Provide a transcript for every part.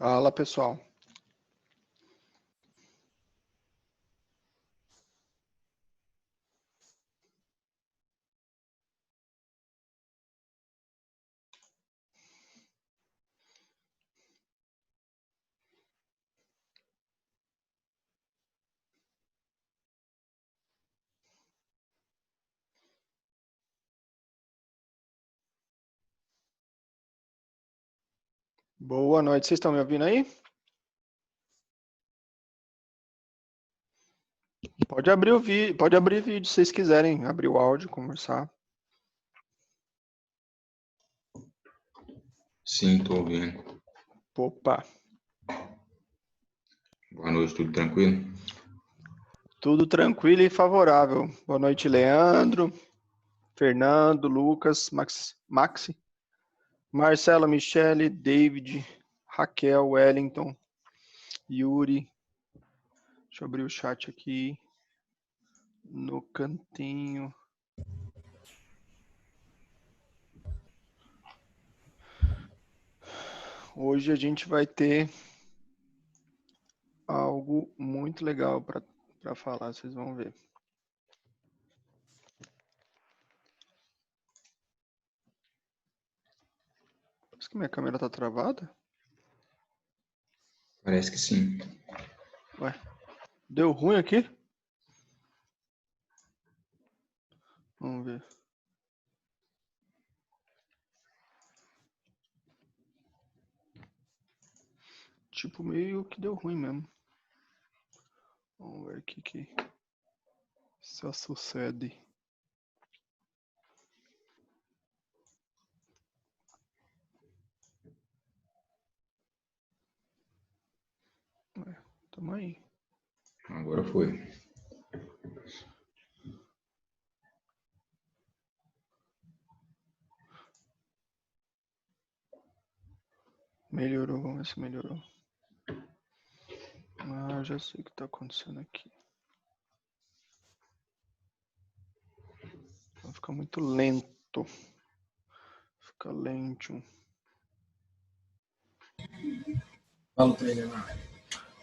Fala, pessoal. Boa noite, vocês estão me ouvindo aí? Pode abrir o vídeo, pode abrir vídeo se vocês quiserem, abrir o áudio, conversar. Sim, estou ouvindo. Opa, Boa noite, tudo tranquilo? tudo tranquilo e favorável. Boa noite, Leandro, Fernando, Lucas, Maxi, Marcela, Michele, David, Raquel, Wellington, Yuri. Deixa eu abrir o chat aqui no cantinho. Hoje a gente vai ter algo muito legal para falar, vocês vão ver. Parece que minha câmera tá travada. Parece que sim. Ué, deu ruim aqui? Vamos ver. Tipo, meio que deu ruim mesmo. Vamos ver o que só sucede. Ué, tamo aí. Agora foi. Melhorou, vamos ver se melhorou. Ah, já sei o que tá acontecendo aqui. Vai ficar muito lento. Fica lento. Fala, trader na área.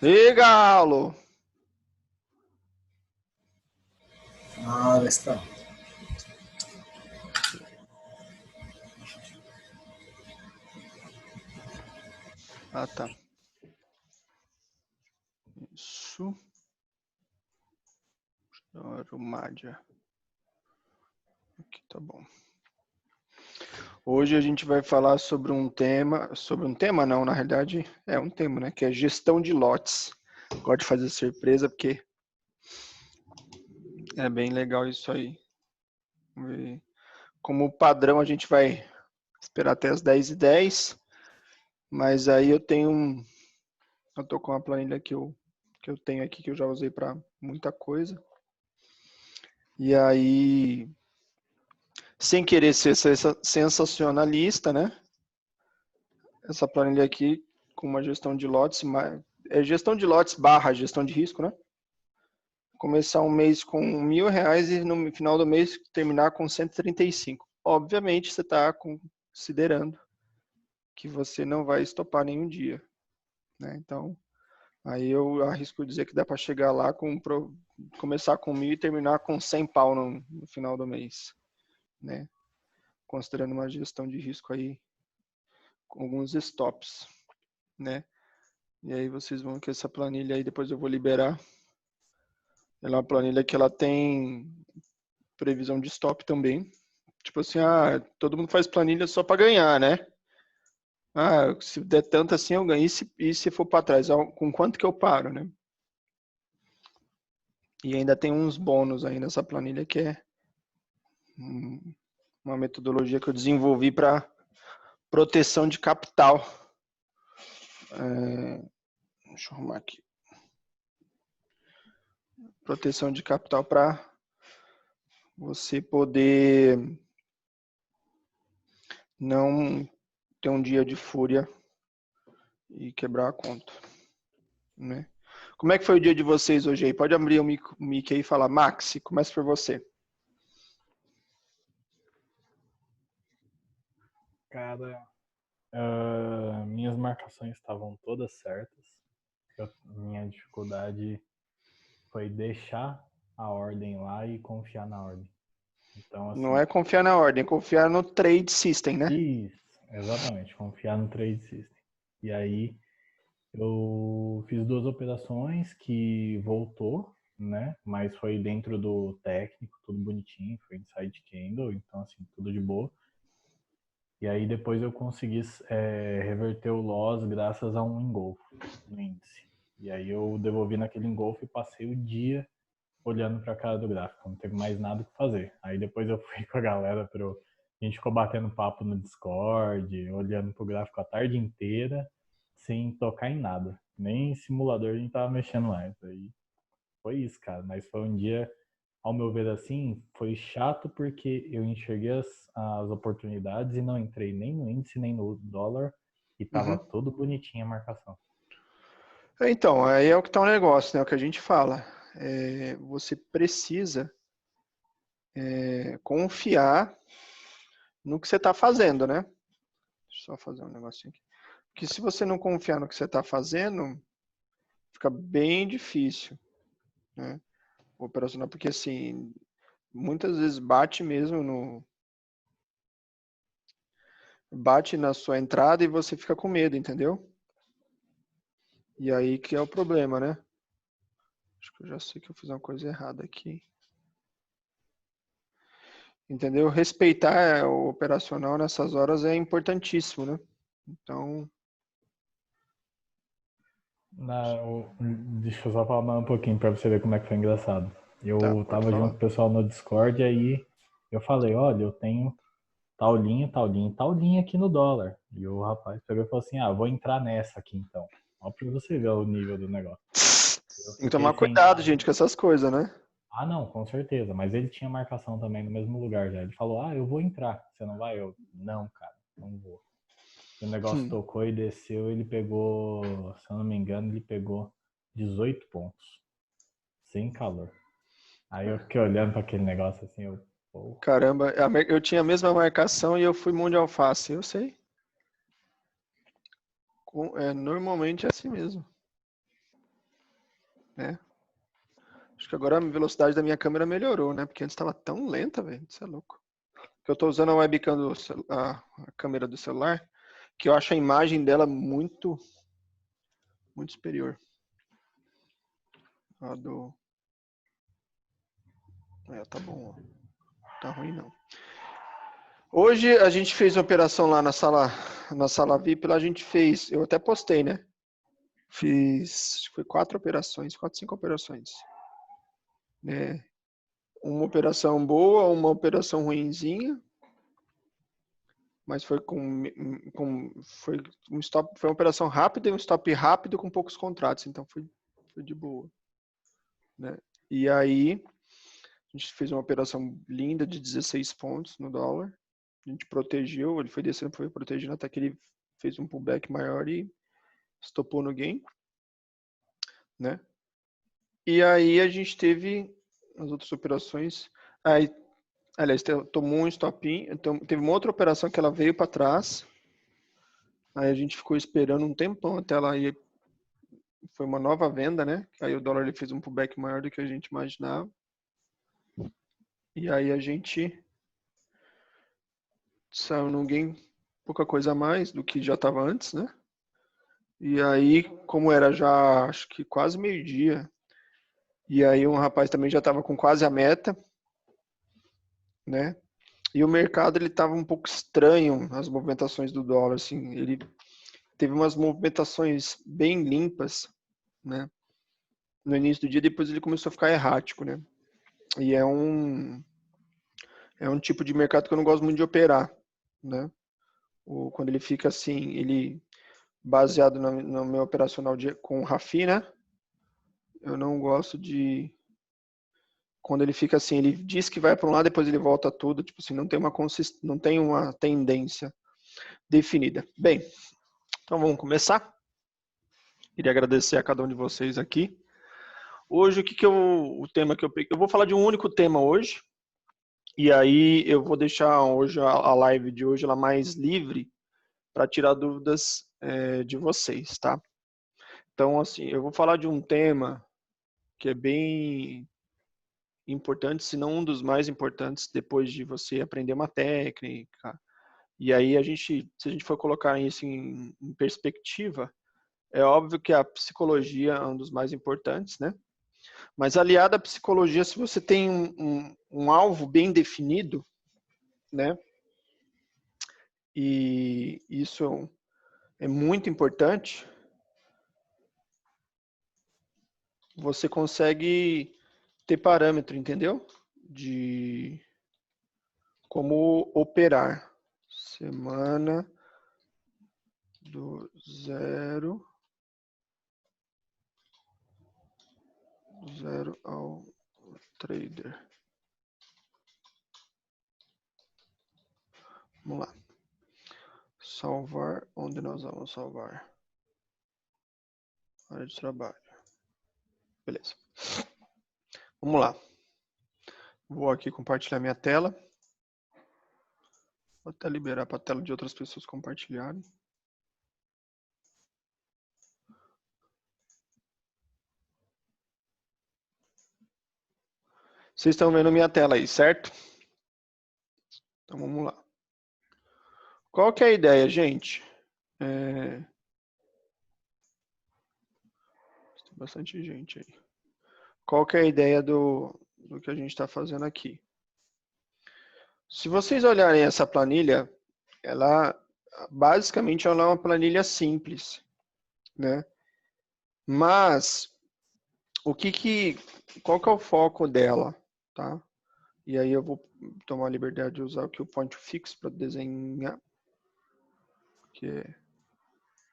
Ei, Galo! Ah, está. Ah, tá. Isso. Aromádia. Aqui tá bom. Hoje a gente vai falar sobre um tema não, na realidade é um tema, né? Que é gestão de lotes. Gosto de fazer surpresa porque é bem legal isso aí. Como padrão a gente vai esperar até as 10h10, mas aí eu tô com uma planilha que eu tenho aqui que eu já usei para muita coisa. E aí, sem querer ser sensacionalista, né? Essa planilha aqui com uma gestão de lotes, é gestão de lotes barra gestão de risco, né? Começar um mês com R$1.000 e no final do mês terminar com 135. Obviamente você está considerando que você não vai estopar nenhum dia, né? Então, aí eu arrisco dizer que dá para chegar lá começar com 1.000 e terminar com 100 pau no final do mês, né? Considerando uma gestão de risco aí com alguns stops, né? E aí vocês vão que essa planilha aí depois eu vou liberar. Ela é uma planilha que ela tem previsão de stop também. Tipo assim, todo mundo faz planilha só para ganhar, né? Se der tanto assim eu ganho. E se for para trás, com quanto que eu paro, né? E ainda tem uns bônus aí nessa planilha que é uma metodologia que eu desenvolvi para proteção de capital. Deixa eu arrumar aqui. Proteção de capital para você poder não ter um dia de fúria e quebrar a conta, né? Como é que foi o dia de vocês hoje aí? Pode abrir o mic aí e falar, Maxi, começa por você. Cara, Minhas marcações estavam todas certas. Minha dificuldade foi deixar a ordem lá e confiar na ordem. Então, assim, Não é confiar na ordem, é confiar no trade system, né? isso, exatamente, confiar no trade system. E aí eu fiz 2 operações que voltou, né? Mas foi dentro do técnico, tudo bonitinho, foi inside candle, então assim, tudo de boa. E aí depois eu consegui reverter o loss graças a um engolfo no índice. E aí eu devolvi naquele engolfo e passei o dia olhando para a cara do gráfico, não teve mais nada que fazer. Aí depois eu fui com a galera a gente ficou batendo papo no Discord, olhando pro gráfico a tarde inteira, sem tocar em nada. Nem em simulador a gente tava mexendo mais. Aí foi isso, cara. Mas foi um dia, ao meu ver assim, foi chato porque eu enxerguei as oportunidades e não entrei nem no índice, nem no dólar. E tava tudo bonitinho a marcação. Então, aí é o que tá o negócio, né? O que a gente fala. Você precisa confiar no que você está fazendo, né? Deixa eu só fazer um negocinho aqui. Porque se você não confiar no que você está fazendo, fica bem difícil, né? Operacional, porque assim, muitas vezes bate na sua entrada e você fica com medo, entendeu? E aí que é o problema, né? Acho que eu já sei que eu fiz uma coisa errada aqui. Entendeu? Respeitar o operacional nessas horas é importantíssimo, né? Então, Deixa eu só falar um pouquinho pra você ver como é que foi engraçado. tá, Eu pode tava junto falar. com o pessoal no Discord, aí eu falei, olha, eu tenho tal linha, tal linha, tal linha aqui no dólar. E o rapaz pegou e falou assim, vou entrar nessa aqui então. Ó pra você ver o nível do negócio. Eu Tem que fiquei tomar sem cuidado, entrar. gente, com essas coisas, né? Não, com certeza. Mas ele tinha marcação também no mesmo lugar já. Ele falou, eu vou entrar. Você não vai? Eu, não, cara, não vou. E o negócio tocou e desceu, ele pegou, se eu não me engano, ele pegou 18 pontos. Sem calor. Aí eu fiquei olhando para aquele negócio assim, pô. Caramba, eu tinha a mesma marcação e eu fui mão de alface, eu sei. Normalmente é assim mesmo. Né? Acho que agora a velocidade da minha câmera melhorou, né? Porque antes estava tão lenta, velho. Isso é louco. Porque eu tô usando a webcam a câmera do celular, que eu acho a imagem dela muito superior. A do... tá bom, ó. Tá ruim não. Hoje a gente fez uma operação lá na sala VIP, lá a gente fez, eu até postei, né? Foi 4 operações, 4, 5 operações. Né? Uma operação boa, uma operação ruinzinha, mas foi foi uma operação rápida e um stop rápido com poucos contratos, então foi de boa. Né? E aí, a gente fez uma operação linda de 16 pontos no dólar. A gente protegeu, ele foi descendo, foi protegendo até que ele fez um pullback maior e estopou no gain. Né? E aí a gente teve as outras operações. Aí, aliás, tomou um stop-in. Então, teve uma outra operação que ela veio para trás. Aí a gente ficou esperando um tempão até ela ir. Foi uma nova venda, né? Aí o dólar ele fez um pullback maior do que a gente imaginava. E aí a gente saiu no gain pouca coisa a mais do que já estava antes, né? E aí, como era já, acho que quase meio-dia, e aí um rapaz também já estava com quase a meta, né? E o mercado ele estava um pouco estranho, as movimentações do dólar, assim, ele teve umas movimentações bem limpas, né? No início do dia, depois ele começou a ficar errático, né? E é um tipo de mercado que eu não gosto muito de operar, né? Quando ele fica assim, ele baseado no meu operacional com o Rafi, né? Eu não gosto de quando ele fica assim, ele diz que vai para um lado, depois ele volta tudo, tipo assim, não tem uma tendência definida. Bem, então vamos começar. Queria agradecer a cada um de vocês aqui. Hoje o tema que eu peguei, eu vou falar de um único tema hoje. E aí eu vou deixar hoje a live de hoje ela mais livre para tirar dúvidas de vocês, tá? Então, assim, eu vou falar de um tema que é bem importante, se não um dos mais importantes, depois de você aprender uma técnica. E aí, se a gente for colocar isso em perspectiva, é óbvio que a psicologia é um dos mais importantes, né? Mas aliado à psicologia, se você tem um alvo bem definido, né? E isso é muito importante, você consegue ter parâmetro, entendeu? De como operar. Semana do zero ao trader. Vamos lá. Salvar, onde nós vamos salvar? Área de trabalho. Beleza. Vamos lá. Vou aqui compartilhar minha tela. Vou até liberar para a tela de outras pessoas compartilharem. Vocês estão vendo minha tela aí, certo? Então vamos lá. Qual que é a ideia, gente? Tem bastante gente aí. Qual que é a ideia do que a gente está fazendo aqui? Se vocês olharem essa planilha, basicamente ela é uma planilha simples, né? Mas qual que é o foco dela, tá? E aí eu vou tomar a liberdade de usar aqui o point fix para desenhar, que é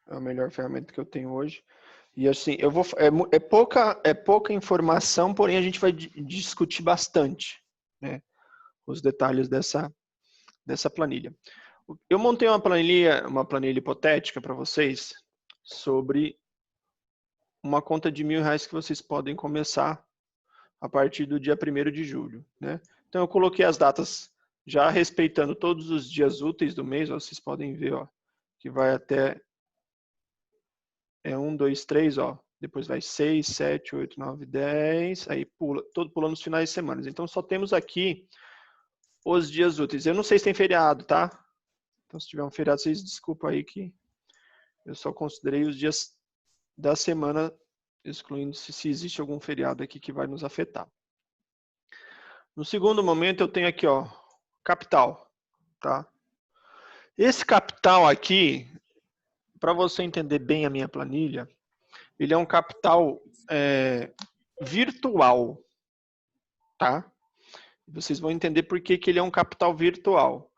a melhor ferramenta que eu tenho hoje. E assim, é pouca informação, porém a gente vai discutir bastante, né, os detalhes dessa planilha. Eu montei uma planilha hipotética para vocês sobre uma conta de R$1.000 que vocês podem começar a partir do dia 1º de julho, né? Então eu coloquei as datas já respeitando todos os dias úteis do mês, ó, vocês podem ver, ó, que vai até 1, 2, 3, ó. Depois vai 6, 7, 8, 9, 10. Aí pulando os finais de semana. Então só temos aqui os dias úteis. Eu não sei se tem feriado, tá? Então se tiver um feriado, vocês desculpem aí que eu só considerei os dias da semana, excluindo se existe algum feriado aqui que vai nos afetar. No segundo momento eu tenho aqui, ó, capital, tá? Esse capital aqui, para você entender bem a minha planilha, ele é um capital virtual, tá? Vocês vão entender por que ele é um capital virtual.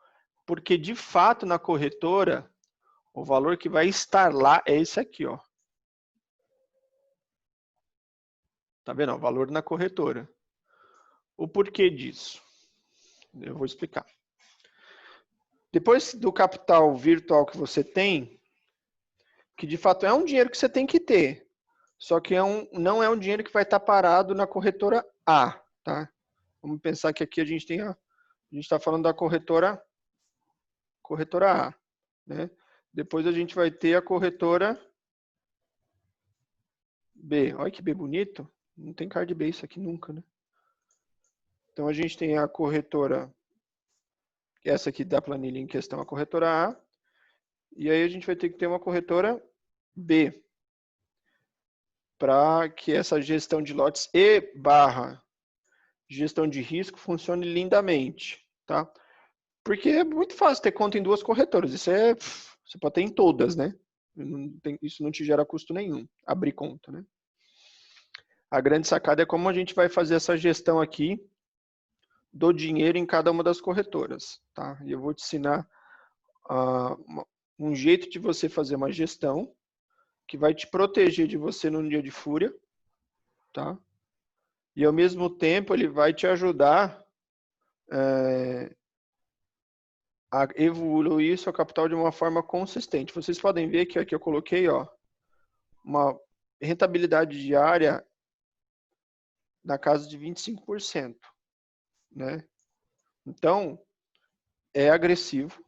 Porque, de fato, na corretora, o valor que vai estar lá é esse aqui, ó. Tá vendo? O valor na corretora. O porquê disso? Eu vou explicar. Depois do capital virtual que você tem, que de fato é um dinheiro que você tem que ter, só que não é um dinheiro que vai estar parado na corretora A, tá? Vamos pensar que aqui a gente está falando da corretora A, né? Depois a gente vai ter a corretora B. Olha que B bonito. Não tem cara de B isso aqui nunca, né? Então a gente tem a corretora, essa aqui da planilha em questão, a corretora A. E aí a gente vai ter que ter uma corretora B, para que essa gestão de lotes e / gestão de risco funcione lindamente, tá? Porque é muito fácil ter conta em duas corretoras. Você pode ter em todas, né? Isso não te gera custo nenhum, abrir conta, né? A grande sacada é como a gente vai fazer essa gestão aqui do dinheiro em cada uma das corretoras, tá? E eu vou te ensinar um jeito de você fazer uma gestão que vai te proteger de você num dia de fúria, tá? E ao mesmo tempo ele vai te ajudar a evoluir seu capital de uma forma consistente. Vocês podem ver que aqui eu coloquei, ó, uma rentabilidade diária na casa de 25%, né? Então, é agressivo,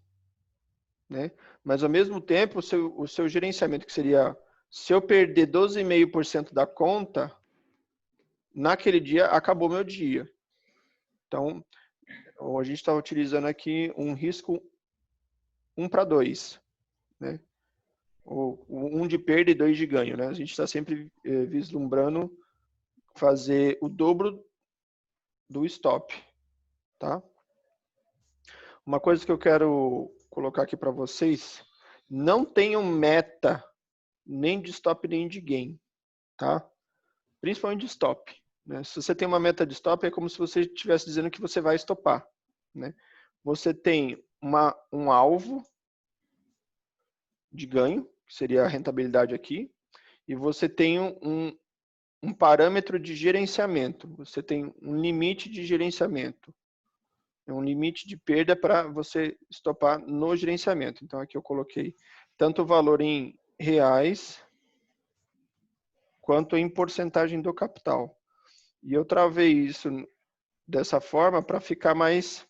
né? Mas, ao mesmo tempo, o seu gerenciamento, que seria, se eu perder 12,5% da conta, naquele dia, acabou meu dia. Então, a gente está utilizando aqui um risco 1/2, né? Ou 1 de perda e 2 de ganho, né? A gente está sempre vislumbrando fazer o dobro do stop, tá? Uma coisa que eu quero colocar aqui para vocês, não tenham meta nem de stop nem de gain, tá? Principalmente de stop, né? Se você tem uma meta de stop, é como se você estivesse dizendo que você vai stopar, né? Você tem um alvo de ganho, que seria a rentabilidade aqui, e você tem um parâmetro de gerenciamento, você tem um limite de gerenciamento, um limite de perda para você stopar no gerenciamento. Então aqui eu coloquei tanto o valor em reais quanto em porcentagem do capital. E eu travei isso dessa forma para ficar mais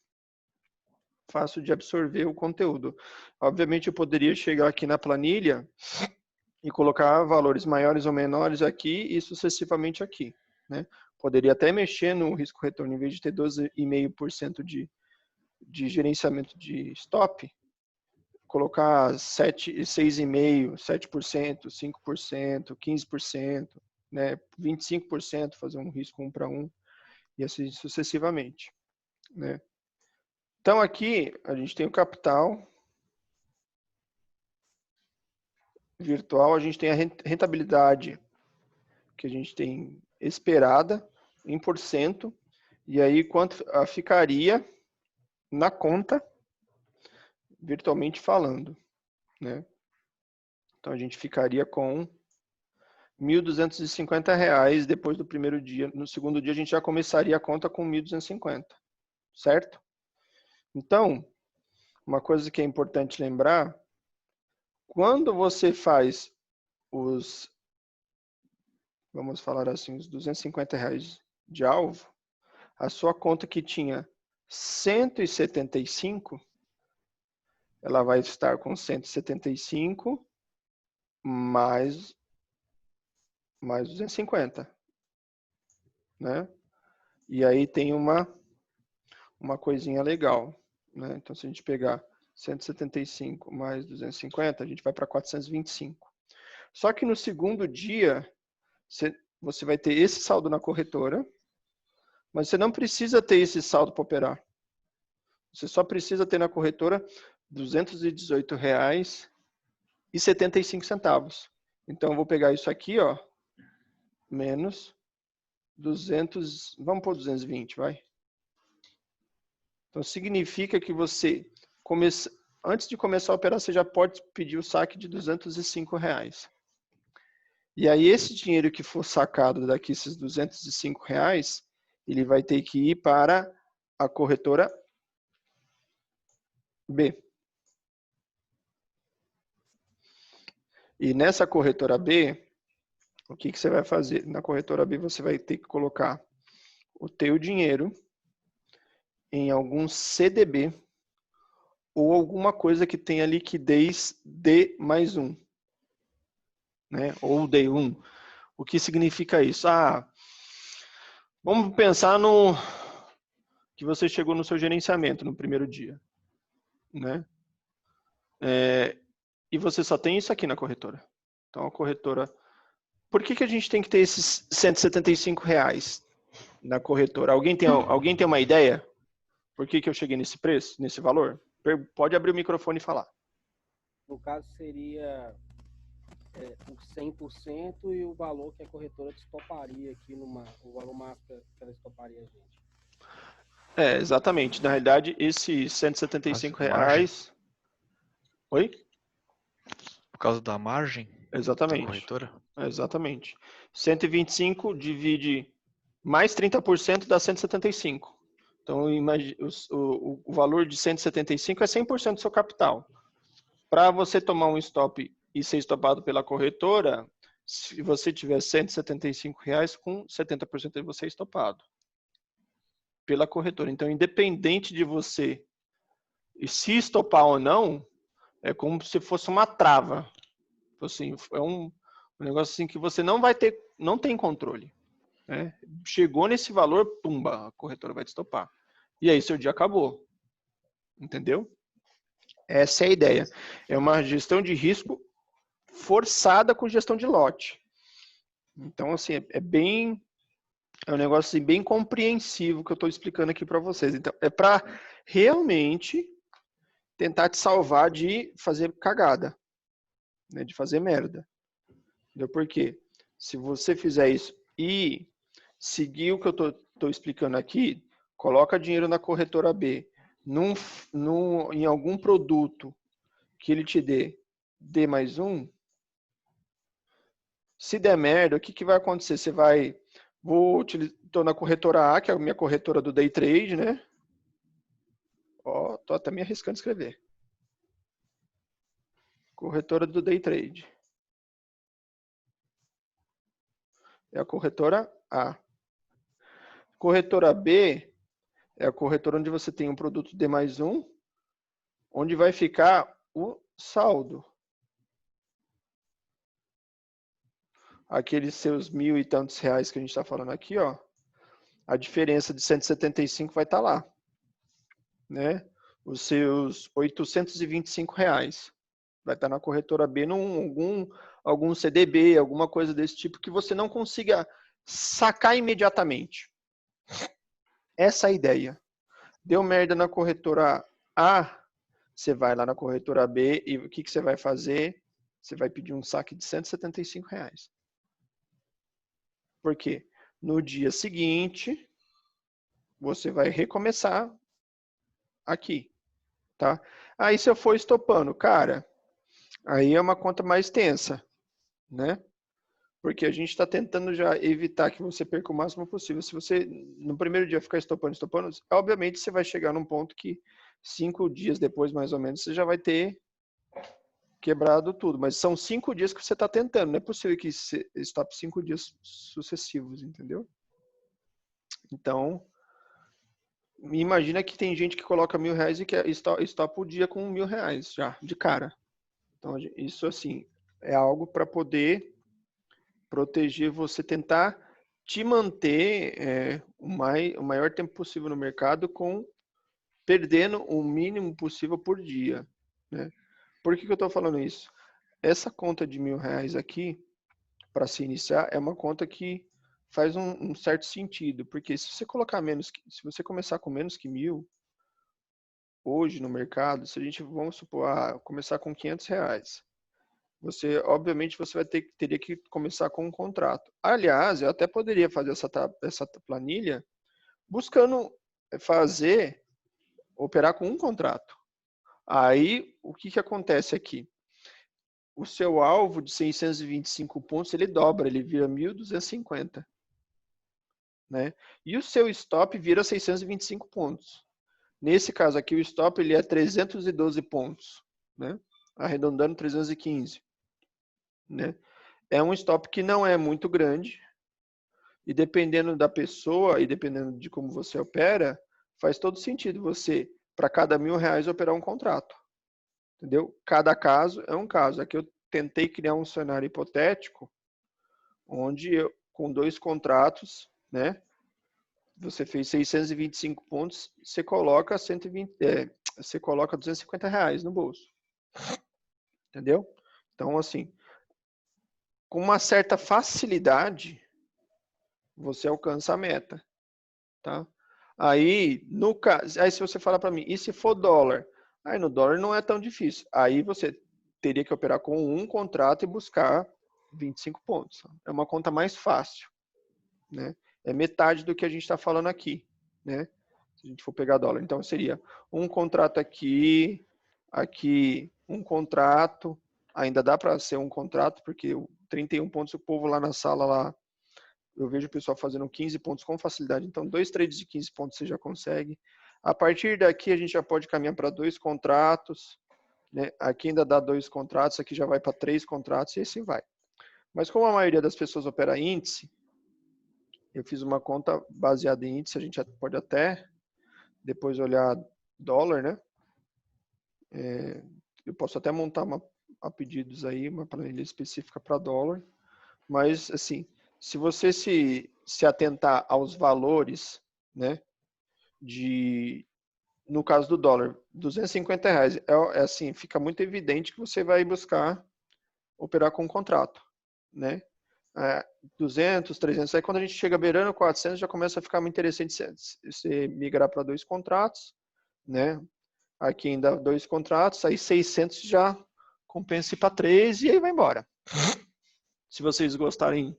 fácil de absorver o conteúdo. Obviamente eu poderia chegar aqui na planilha e colocar valores maiores ou menores aqui e sucessivamente aqui, né? Poderia até mexer no risco-retorno, em vez de ter 12,5% de gerenciamento de stop, colocar 6,5%, 7%, 5%, 15%, né? 25%, fazer um risco 1/1 e assim sucessivamente, né? Então aqui a gente tem o capital virtual, a gente tem a rentabilidade que a gente tem esperada em porcento, e aí quanto ficaria na conta virtualmente falando, né? Então a gente ficaria com R$ 1.250 depois do primeiro dia. No segundo dia a gente já começaria a conta com 1.250, certo? Então, uma coisa que é importante lembrar, quando você faz vamos falar assim, os R$ 250 de alvo, a sua conta que tinha 175, ela vai estar com 175 mais 250, né? E aí tem uma coisinha legal, né? Então, se a gente pegar 175 mais 250, a gente vai para 425. Só que no segundo dia, você vai ter esse saldo na corretora, mas você não precisa ter esse saldo para operar. Você só precisa ter na corretora R$ 218,75. Então, eu vou pegar isso aqui, ó, menos 200, vamos pôr 220, vai. Então, significa que você, antes de começar a operar, você já pode pedir o saque de R$ 205. E aí, esse dinheiro que for sacado daqui, esses R$ 205, ele vai ter que ir para a corretora B. E nessa corretora B, o que você vai fazer? Na corretora B, você vai ter que colocar o teu dinheiro em algum CDB ou alguma coisa que tenha liquidez D+1, né? Ou D1. O que significa isso? Vamos pensar no que você chegou no seu gerenciamento no primeiro dia, né? E você só tem isso aqui na corretora. Então a corretora... Por que a gente tem que ter esses R$ 175 na corretora? Alguém tem uma ideia? Por que eu cheguei nesse preço, nesse valor? Pode abrir o microfone e falar. No caso, seria o 100% e o valor que a corretora estoparia aqui, o valor máximo que ela estoparia a gente. Exatamente. Na realidade, esses R$ 175... Oi? Por causa da margem? Exatamente. Da corretora? Exatamente. 125 divide mais 30% dá 175. Então, o valor de 175 é 100% do seu capital. Para você tomar um stop e ser estopado pela corretora, se você tiver R$ 175, com 70% de você é estopado pela corretora. Então, independente de você se estopar ou não, É como se fosse uma trava. Assim, é um negócio assim que você não vai ter, não tem controle. Né? Chegou nesse valor, pumba, a corretora vai te estopar. E aí seu dia acabou. Entendeu? Essa é a ideia. É uma gestão de risco forçada com gestão de lote. Então, assim, é um negócio assim, bem compreensivo que eu estou explicando aqui para vocês. Então, é para realmente tentar te salvar de fazer cagada, né, de fazer merda. Entendeu? Porque se você fizer isso e seguir o que eu estou explicando aqui, coloca dinheiro na corretora B, em algum produto que ele te dê D+1, se der merda, o que vai acontecer? Você vai... Estou na corretora A, que é a minha corretora do Day Trade, né? Ó, tô até me arriscando escrever. Corretora do Day Trade. É a corretora A. Corretora B é a corretora onde você tem um produto D+1, onde vai ficar o saldo. Aqueles seus 1.000 e tantos reais que a gente está falando aqui, ó. A diferença de 175 vai estar lá. Né? Os seus 825 reais. Vai estar na corretora B, algum CDB, alguma coisa desse tipo que você não consiga sacar imediatamente. Essa é a ideia. Deu merda na corretora A, você vai lá na corretora B e o que você vai fazer? Você vai pedir um saque de 175 reais. Por quê? No dia seguinte, você vai recomeçar aqui. Tá? Aí se eu for estopando, cara, aí é uma conta mais tensa, né? Porque a gente está tentando já evitar que você perca o máximo possível. Se você, no primeiro dia, ficar estopando, obviamente você vai chegar num ponto que 5 dias depois, mais ou menos, você já vai ter quebrado tudo. Mas são 5 dias que você está tentando. Não é possível que você estope 5 dias sucessivos, entendeu? Então, imagina que tem gente que coloca R$1.000 e que estopa o dia com R$1.000 já, de cara. Então, isso, assim, é algo para poder proteger você, tentar te manter o maior tempo possível no mercado, perdendo o mínimo possível por dia. Né? Por que eu estou falando isso? Essa conta de R$1.000 aqui, para se iniciar, é uma conta que faz um certo sentido, porque se você colocar se você começar com menos que 1.000, hoje no mercado, se a gente, vamos supor, começar com R$500, obviamente, você teria que começar com um contrato. Aliás, eu até poderia fazer essa planilha buscando operar com um contrato. Aí, o que acontece aqui? O seu alvo de 625 pontos, ele dobra, ele vira 1.250. Né? E o seu stop vira 625 pontos. Nesse caso aqui, o stop ele é 312 pontos. Né? Arredondando 315. Né? É um stop que não é muito grande e dependendo da pessoa e dependendo de como você opera, faz todo sentido você, para cada R$1.000, operar um contrato. Entendeu? Cada caso é um caso. Aqui eu tentei criar um cenário hipotético onde com 2 contratos, né? Você fez 625 pontos, você coloca você coloca R$250 no bolso. Entendeu? Então, assim, com uma certa facilidade, você alcança a meta, tá? Aí se você falar para mim, e se for dólar? Aí no dólar não é tão difícil. Aí você teria que operar com um contrato e buscar 25 pontos. É uma conta mais fácil, né? É metade do que a gente está falando aqui, né? Se a gente for pegar dólar. Então seria um contrato aqui, um contrato. Ainda dá para ser um contrato, porque 31 pontos o povo lá na sala lá, eu vejo o pessoal fazendo 15 pontos com facilidade. Então 2 trades de 15 pontos você já consegue. A partir daqui a gente já pode caminhar para 2 contratos. Né? Aqui ainda dá 2 contratos, aqui já vai para 3 contratos e assim vai. Mas como a maioria das pessoas opera índice, eu fiz uma conta baseada em índice, a gente pode até depois olhar dólar, né? Eu posso até montar a pedidos aí, uma planilha específica para dólar. Mas, assim, se você se atentar aos valores, né, no caso do dólar, R$250, assim, fica muito evidente que você vai buscar operar com um contrato, né? 200, 300, aí quando a gente chega beirando 400, já começa a ficar muito interessante você migrar para 2 contratos, né? Aqui ainda 2 contratos, aí 600 já compensa ir para 3 e aí vai embora. Se vocês gostarem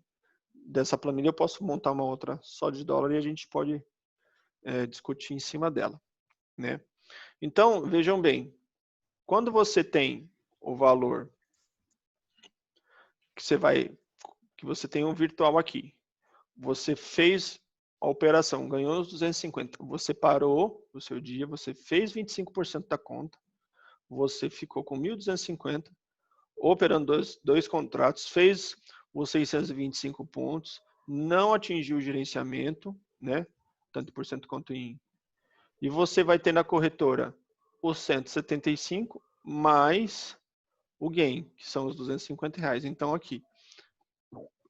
dessa planilha, eu posso montar uma outra só de dólar e a gente pode discutir em cima dela, né? Então, vejam bem, quando você tem o valor que você tem um virtual aqui, você fez a operação, ganhou os 250, você parou o seu dia, você fez 25% da conta, você ficou com 1.250, operando dois contratos, fez os 625 pontos, não atingiu o gerenciamento, né? Tanto por cento quanto em... E você vai ter na corretora os 175 mais o gain, que são os R$250. Então, aqui,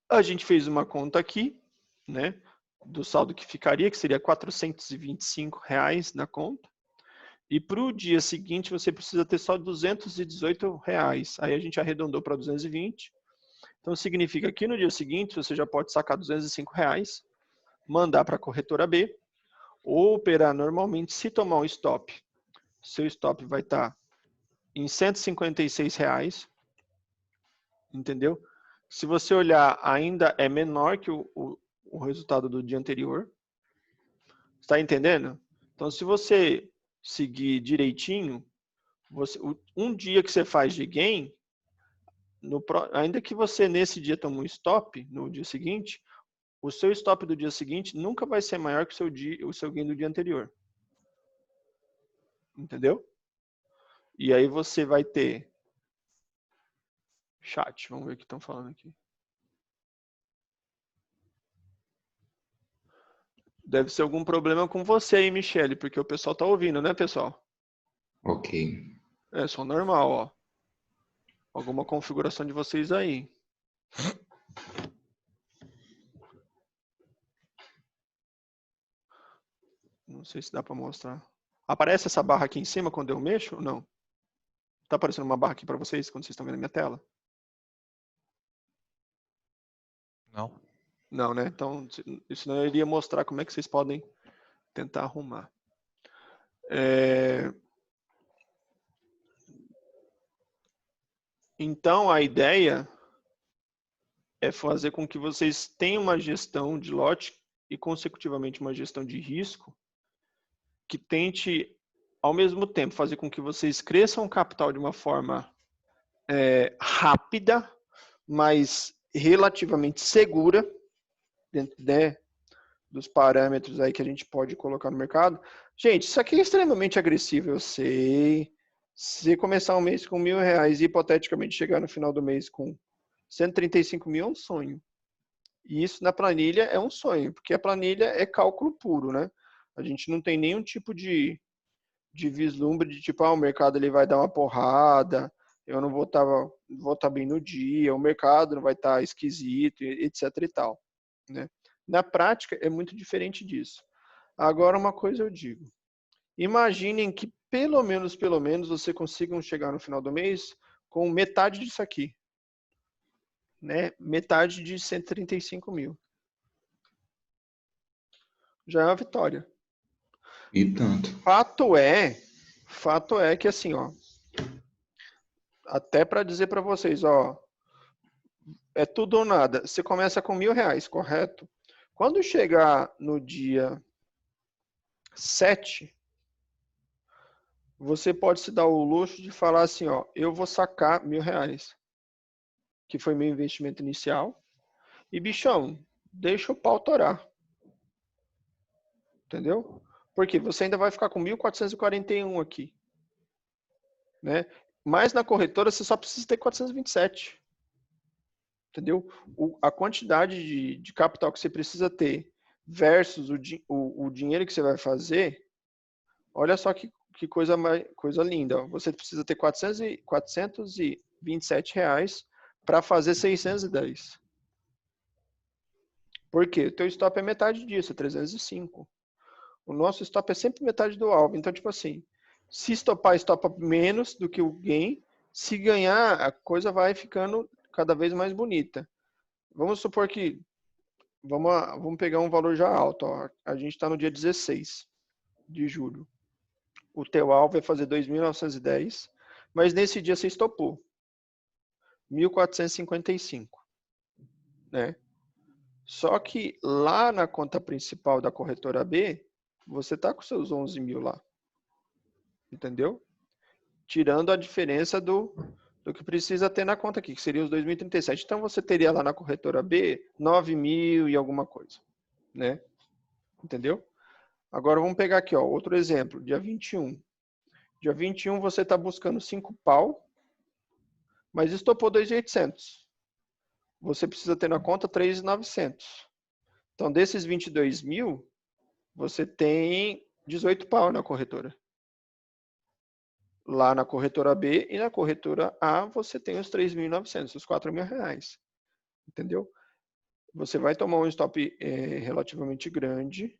a gente fez uma conta aqui, né? Do saldo que ficaria, que seria R$425 na conta. E para o dia seguinte, você precisa ter só R$218. Aí a gente arredondou para 220. Então, significa que no dia seguinte, você já pode sacar R$205, mandar para a corretora B, ou operar normalmente. Se tomar um stop, seu stop vai estar em R$156, entendeu? Se você olhar, ainda é menor que o resultado do dia anterior. Está entendendo? Então, se você seguir direitinho, um dia que você faz de gain, ainda que você nesse dia tome um stop, no dia seguinte, o seu stop do dia seguinte nunca vai ser maior que o seu gain do dia anterior. Entendeu? E aí você vai ter chat, vamos ver o que estão falando aqui. Deve ser algum problema com você aí, Michele, porque o pessoal tá ouvindo, né, pessoal? Ok. É só normal, ó. Alguma configuração de vocês aí. Não sei se dá para mostrar. Aparece essa barra aqui em cima quando eu mexo ou não? Tá aparecendo uma barra aqui para vocês quando vocês estão vendo a minha tela? Não. Não, né? Então, isso não iria mostrar como é que vocês podem tentar arrumar. Então, a ideia é fazer com que vocês tenham uma gestão de lote e, consecutivamente, uma gestão de risco que tente, ao mesmo tempo, fazer com que vocês cresçam o capital de uma forma rápida, mas relativamente segura, dentro dos parâmetros aí que a gente pode colocar no mercado. Gente, isso aqui é extremamente agressivo, eu sei. Se começar um mês com R$1.000 e hipoteticamente chegar no final do mês com 135 mil, é um sonho. E isso na planilha é um sonho, porque a planilha é cálculo puro, né? A gente não tem nenhum tipo de vislumbre de tipo, o mercado ele vai dar uma porrada, eu não vou estar bem no dia, o mercado não vai estar esquisito, etc e tal, né? Na prática é muito diferente disso. Agora uma coisa eu digo, imaginem que pelo menos você consiga chegar no final do mês com metade disso aqui, né? Metade de 135 mil. Já é uma vitória. E tanto. Fato é que assim, ó, até para dizer para vocês, ó, é tudo ou nada. Você começa com R$1.000, correto? Quando chegar no dia 7, você pode se dar o luxo de falar assim, ó, eu vou sacar R$1.000, que foi meu investimento inicial, e bichão, deixa o pau torar. Entendeu? Porque você ainda vai ficar com 1.441 aqui, né? Mas na corretora você só precisa ter 427. Entendeu? A quantidade de capital que você precisa ter versus o dinheiro que você vai fazer, olha só que que coisa linda. Ó. Você precisa ter R$427 para fazer 610. Por quê? O teu stop é metade disso, é 305. O nosso stop é sempre metade do alvo. Então, tipo assim, se estopar, estopa menos do que o gain. Se ganhar, a coisa vai ficando cada vez mais bonita. Vamos supor que, vamos pegar um valor já alto. Ó. A gente está no dia 16 de julho. O teu alvo é fazer 2.910, mas nesse dia você estopou 1.455, né? Só que lá na conta principal da corretora B, você tá com seus 11 mil lá, entendeu? Tirando a diferença do que precisa ter na conta aqui, que seria os 2.037. Então você teria lá na corretora B 9 mil e alguma coisa, né? Entendeu? Agora vamos pegar aqui, ó, outro exemplo, dia 21. Dia 21 você está buscando 5 pau, mas estopou 2.800. Você precisa ter na conta 3.900. Então, desses 22 mil, você tem 18 pau na corretora. Lá na corretora B e na corretora A, você tem os 3.900, os 4.000 reais. Entendeu? Você vai tomar um stop relativamente grande,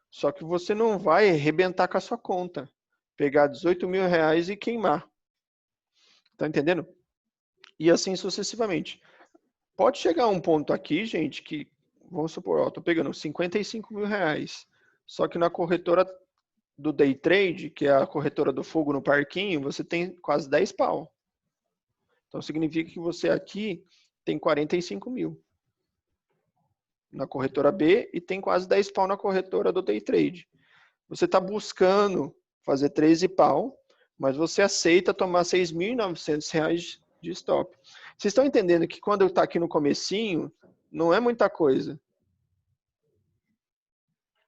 só que você não vai arrebentar com a sua conta. Pegar 18 mil reais e queimar. Tá entendendo? E assim sucessivamente. Pode chegar um ponto aqui, gente, que, vamos supor, ó, tô pegando 55 mil reais. Só que na corretora do day trade, que é a corretora do fogo no parquinho, você tem quase 10 pau. Então significa que você aqui tem 45 mil na corretora B e tem quase 10 pau na corretora do day trade. Você está buscando fazer 13 pau, mas você aceita tomar 6.900 reais de stop. Vocês estão entendendo que quando eu estou aqui no comecinho, não é muita coisa.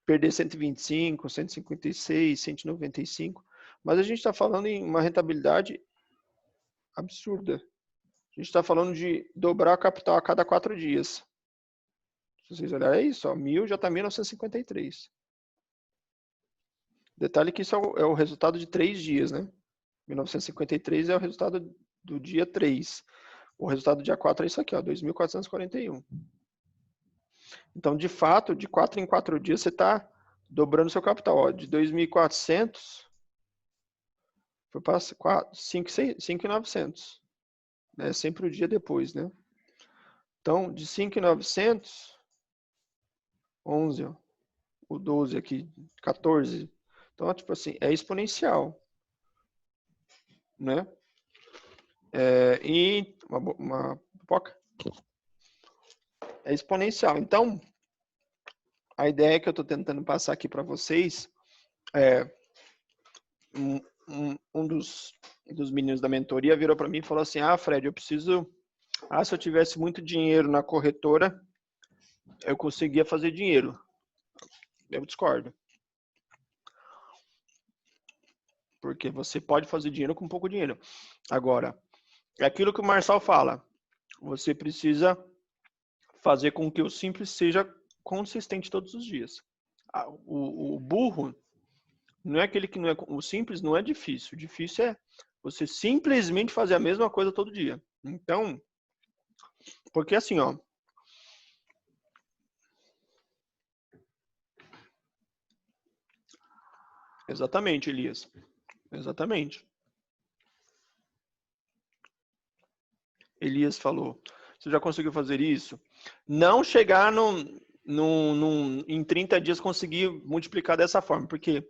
Perder 125, 156, 195, mas a gente está falando em uma rentabilidade absurda. A gente está falando de dobrar o capital a cada 4 dias. Se vocês olharem, é isso, ó, 1.000 já está 1.953. Detalhe que isso é o resultado de 3 dias, né? 1953 é o resultado do dia 3. O resultado do dia 4 é isso aqui, ó, 2.441. Então, de fato, de 4 em 4 dias, você está dobrando seu capital. Ó, de 2.400 foi para 5.900. Né? Sempre o dia depois, né? Então, de 5.900, 11, ó, o 12 aqui, 14. Então, tipo assim, é exponencial. Né? E uma pipoca. É exponencial. Então, a ideia que eu estou tentando passar aqui para vocês é um dos meninos da mentoria virou para mim e falou assim: ah, Fred, eu preciso... Ah, se eu tivesse muito dinheiro na corretora, eu conseguia fazer dinheiro. Eu discordo. Porque você pode fazer dinheiro com pouco dinheiro. Agora, é aquilo que o Marçal fala. Você precisa fazer com que o simples seja consistente todos os dias. O burro não é aquele que não é... O simples não é difícil. O difícil é você simplesmente fazer a mesma coisa todo dia. Então, porque assim, ó. Exatamente, Elias. Exatamente. Elias falou. Você já conseguiu fazer isso? Não chegar em 30 dias conseguir multiplicar dessa forma, porque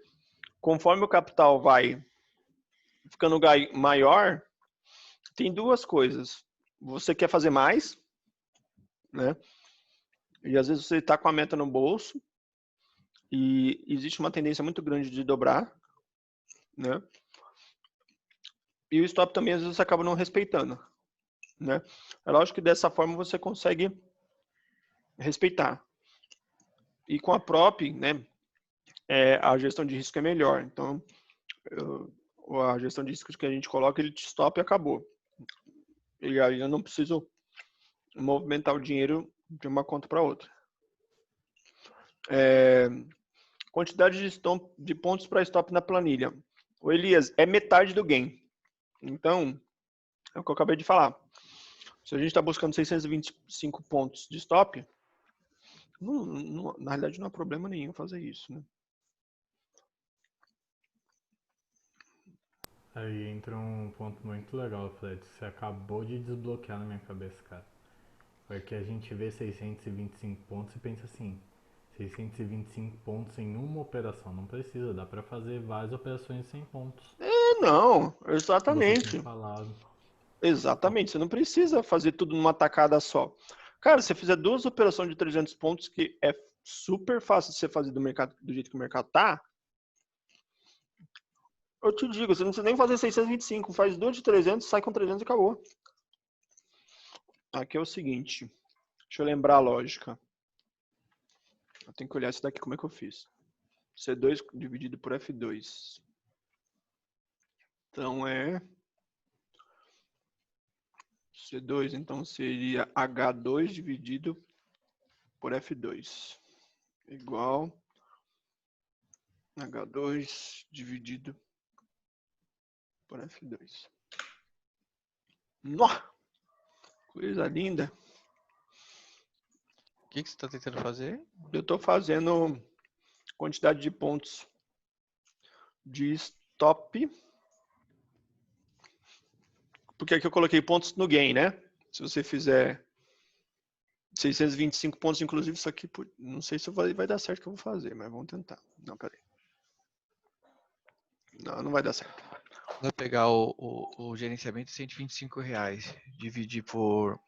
conforme o capital vai ficando maior, tem duas coisas. Você quer fazer mais, né? E às vezes você está com a meta no bolso e existe uma tendência muito grande de dobrar, né? E o stop também às vezes você acaba não respeitando, né? É lógico que dessa forma você consegue respeitar. E com a prop, né, a gestão de risco é melhor. Então, a gestão de riscos que a gente coloca, ele te stop e acabou. E aí eu não preciso movimentar o dinheiro de uma conta para outra. Quantidade de pontos para stop na planilha. Ô Elias, é metade do gain. Então, é o que eu acabei de falar. Se a gente está buscando 625 pontos de stop, na realidade não há problema nenhum fazer isso, né? Aí entra um ponto muito legal, Fred. Você acabou de desbloquear na minha cabeça, cara. Porque a gente vê 625 pontos e pensa assim, 625 pontos em uma operação. Não precisa, dá pra fazer várias operações de 100 pontos. Não, Você exatamente. tem falado. Exatamente, você não precisa fazer tudo numa tacada só. Cara, se você fizer 2 operações de 300 pontos, que é super fácil de você fazer do mercado, do jeito que o mercado tá, eu te digo, você não precisa nem fazer 625, faz 2 de 300, sai com 300 e acabou. Aqui é o seguinte, deixa eu lembrar a lógica. Eu tenho que olhar isso daqui, como é que eu fiz. C2 dividido por F2. Então é... C2, então seria H2 dividido por F2. Igual H2 dividido por F2. Nossa! Coisa linda. O que você está tentando fazer? Eu estou fazendo quantidade de pontos de stop. Porque aqui eu coloquei pontos no gain, né? Se você fizer 625 pontos, inclusive isso aqui, não sei se vai dar certo que eu vou fazer, mas vamos tentar. Não, peraí. Não vai dar certo. Vai pegar o gerenciamento de R$125, dividir por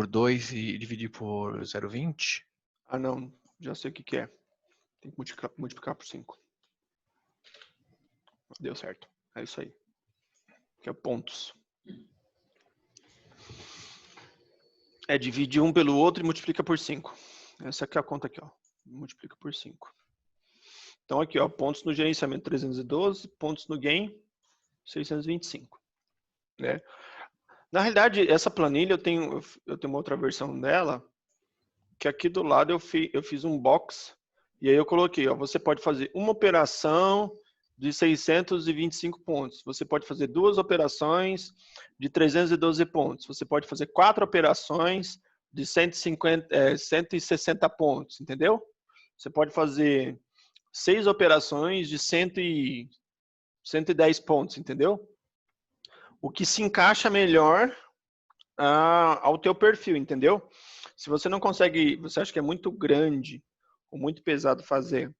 2 e dividir por 0,20. Ah, não. Já sei o que é. Tem que multiplicar por 5. Deu certo. É isso aí. Que é pontos. É dividir um pelo outro e multiplica por 5. Essa aqui é a conta aqui, ó. Multiplica por 5. Então aqui, ó, pontos no gerenciamento 312, pontos no gain 625, né? Na realidade, essa planilha eu tenho uma outra versão dela, que aqui do lado eu fiz um box e aí eu coloquei, ó, você pode fazer uma operação de 625 pontos, você pode fazer 2 operações de 312 pontos, você pode fazer 4 operações de 160 pontos, entendeu? Você pode fazer 6 operações de 110 pontos, entendeu? O que se encaixa melhor ao teu perfil, entendeu? Se você não consegue, você acha que é muito grande ou muito pesado fazer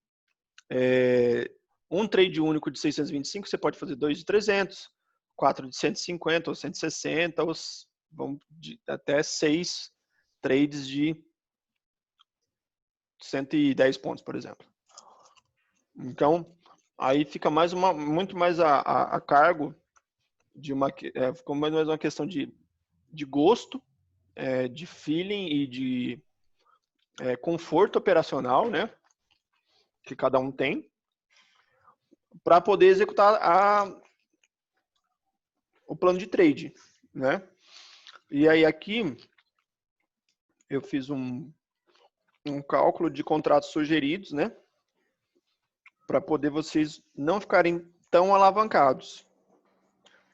um trade único de 625, você pode fazer 2 de 300, 4 de 150 ou 160, ou até 6 trades de 110 pontos, por exemplo. Então, aí fica muito mais a cargo de ficou mais uma questão de gosto, de feeling e de conforto operacional, né? Que cada um tem, para poder executar o plano de trade, né? E aí aqui eu fiz um cálculo de contratos sugeridos, né? Para poder vocês não ficarem tão alavancados.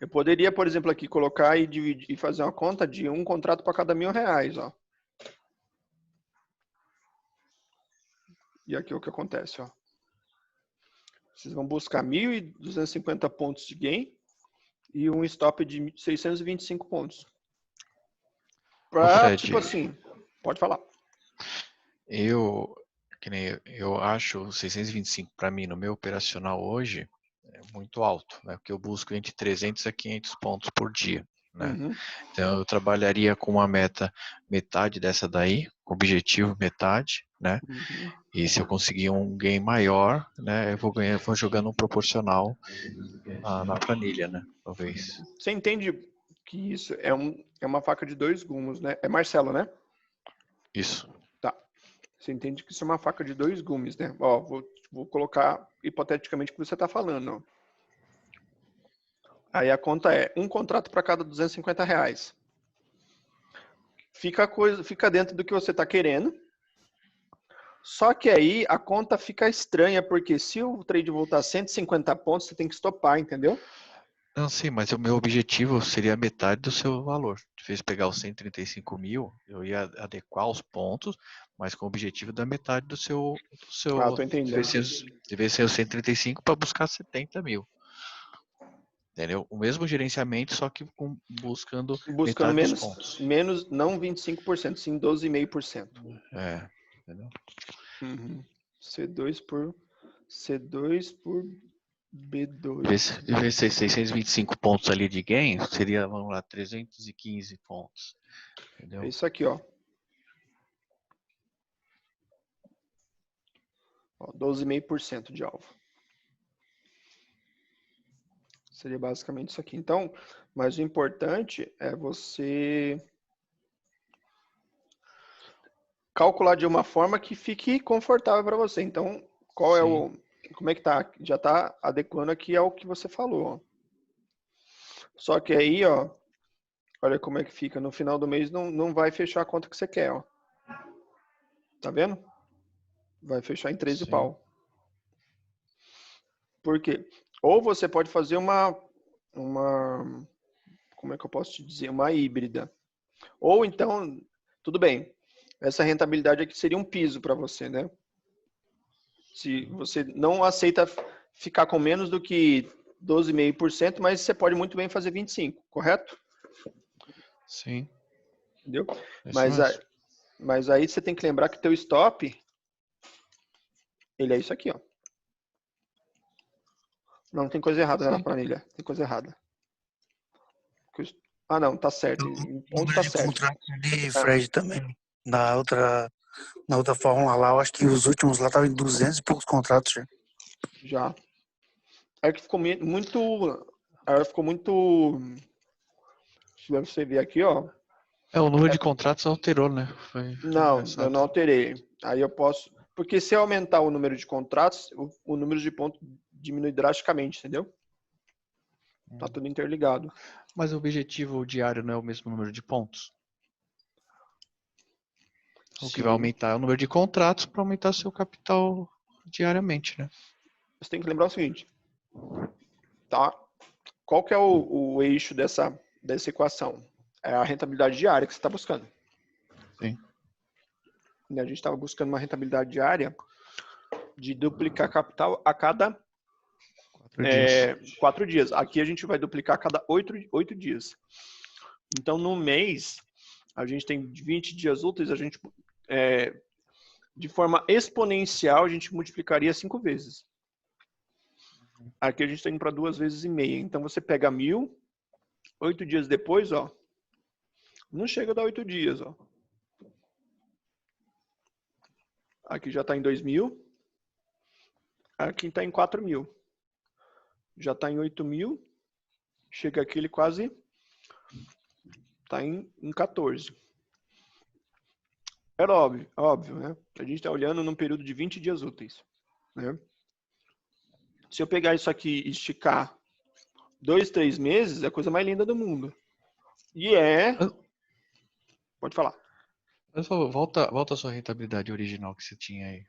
Eu poderia, por exemplo, aqui colocar e dividir e fazer uma conta de um contrato para cada R$1.000, ó. E aqui é o que acontece, ó. Vocês vão buscar 1.250 pontos de gain e um stop de 625 pontos. Pra, tipo assim, pode falar. Eu acho 625 para mim no meu operacional hoje é muito alto, né? Porque eu busco entre 300 a 500 pontos por dia, né? Uhum. Então eu trabalharia com uma meta metade dessa daí, objetivo metade, né? Uhum. E se eu conseguir um gain maior, né, eu vou jogando um proporcional na planilha, né? Talvez. Você entende que isso é uma faca de 2 gumes, né? É Marcelo, né? Isso. Tá. Você entende que isso é uma faca de 2 gumes, né? Ó, vou colocar hipoteticamente o que você está falando, ó. Aí a conta é um contrato para cada R$250. Fica dentro do que você está querendo. Só que aí a conta fica estranha, porque se o trade voltar a 150 pontos, você tem que stopar, entendeu? Não, sim, mas o meu objetivo seria a metade do seu valor. De vez de pegar os 135 mil, eu ia adequar os pontos, mas com o objetivo da metade do seu. Ah, tô De entendendo. vez ser os 135 para buscar 70 mil. Entendeu? O mesmo gerenciamento, só que buscando Buscando metade dos pontos. menos, não 25%, sim 12,5%. É, entendeu? Uhum. C2 por B2. De vez de ser 625 pontos ali de gain, seria, vamos lá, 315 pontos. Entendeu? É isso aqui, ó. 12,5% de alvo. Seria basicamente isso aqui. Então, mas o importante é você calcular de uma forma que fique confortável para você. Então, qual é o... Como é que tá? Já tá adequando aqui ao que você falou, ó. Só que aí, ó, olha como é que fica. No final do mês não vai fechar a conta que você quer, ó. Tá vendo? Vai fechar em 13 Sim. pau. Por quê? Ou você pode fazer uma... Como é que eu posso te dizer? Uma híbrida. Ou então, tudo bem. Essa rentabilidade aqui seria um piso para você, né? Se você não aceita ficar com menos do que 12,5%, mas você pode muito bem fazer 25%, correto? Sim. Entendeu? Isso mesmo. Mas aí você tem que lembrar que teu stop, ele é isso aqui, ó. Não, tem coisa errada na planilha. Tem coisa errada. Ah, não, tá certo. Em pontos tá certo. Contrato de Fred também. Na outra fórmula lá, eu acho que os últimos lá estavam em 200 e poucos contratos já. Já. É que ficou muito... Ficou muito... Se você ver aqui, ó. O número de contratos alterou, né? Não, eu não alterei. Aí eu posso... Porque se eu aumentar o número de contratos, o número de pontos diminui drasticamente, entendeu? Tá tudo interligado. Mas o objetivo diário não é o mesmo número de pontos? O que vai aumentar é o número de contratos para aumentar seu capital diariamente, né? Você tem que lembrar o seguinte, tá? Qual que é o eixo dessa equação? É a rentabilidade diária que você está buscando. Sim. A gente estava buscando uma rentabilidade diária de duplicar capital a cada 4 dias. Aqui a gente vai duplicar a cada 8 dias. Então, no mês, a gente tem 20 dias úteis, a gente, de forma exponencial, a gente multiplicaria 5 vezes. Aqui a gente está indo para 2,5 vezes. Então, você pega 1.000, 8 dias depois, ó, não chega a dar 8 dias, ó. Aqui já está em 2.000. Aqui está em 4.000. Já está em 8.000. Chega aqui, ele quase está em 14. Era óbvio, né? A gente está olhando num período de 20 dias úteis, né? Se eu pegar isso aqui e esticar 2, 3 meses, é a coisa mais linda do mundo. E Pode falar. Mas volta a sua rentabilidade original que você tinha aí.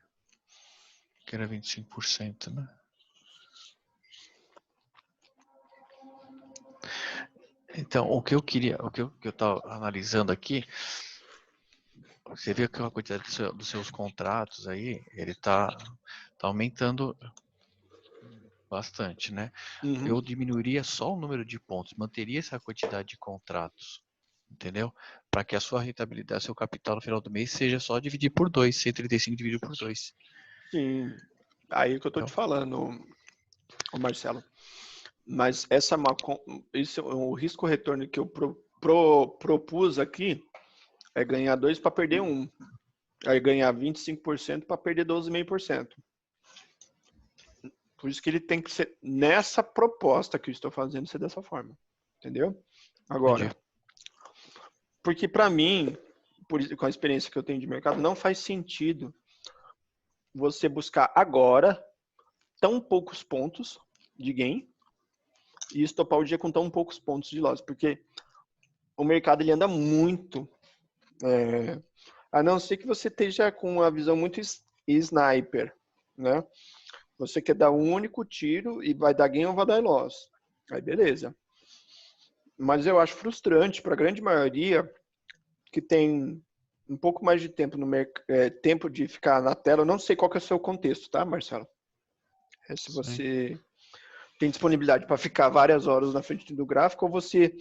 Que era 25%, né? Então, o que eu estava analisando aqui, você vê que a quantidade dos seus contratos aí, ele tá aumentando bastante, né? Uhum. Eu diminuiria só o número de pontos, manteria essa quantidade de contratos, entendeu? Para que a sua rentabilidade, seu capital no final do mês seja só dividir por 2, 135 dividido por 2. Sim. Aí que eu tô te falando, Marcelo. Mas o risco-retorno que eu propus aqui é ganhar 2 para perder 1. Aí ganhar 25% para perder 12,5%. Por isso que ele tem que ser nessa proposta que eu estou fazendo, ser dessa forma. Entendeu? Agora, Entendi. Porque para mim, com a experiência que eu tenho de mercado, não faz sentido você buscar agora tão poucos pontos de gain e estopar o dia com tão poucos pontos de loss, porque o mercado ele anda muito, a não ser que você esteja com uma visão muito e sniper, né? Você quer dar um único tiro e vai dar gain ou vai dar loss. Aí beleza. Mas eu acho frustrante para a grande maioria que tem um pouco mais de tempo tempo de ficar na tela. Eu não sei qual que é o seu contexto, tá, Marcelo? Se você tem disponibilidade para ficar várias horas na frente do gráfico ou você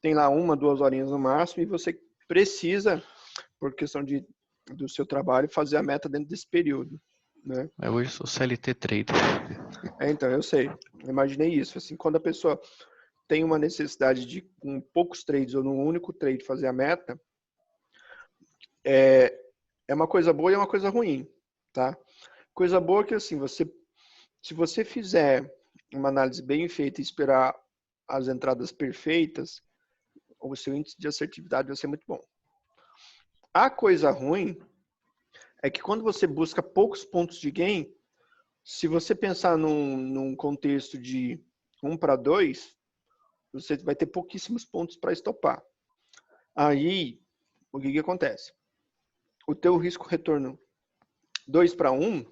tem lá 1, 2 horinhas no máximo e você precisa, por questão do seu trabalho, fazer a meta dentro desse período, né? Eu hoje sou CLT trader. Então, eu sei. Eu imaginei isso. Assim, quando a pessoa tem uma necessidade de, com poucos trades ou num único trade, fazer a meta, é uma coisa boa e é uma coisa ruim, tá? Coisa boa é que, assim, se você fizer uma análise bem feita e esperar as entradas perfeitas, o seu índice de assertividade vai ser muito bom. A coisa ruim é que quando você busca poucos pontos de gain, se você pensar num contexto de 1 para 2, você vai ter pouquíssimos pontos para estopar. Aí, o que acontece? O teu risco-retorno 2 para 1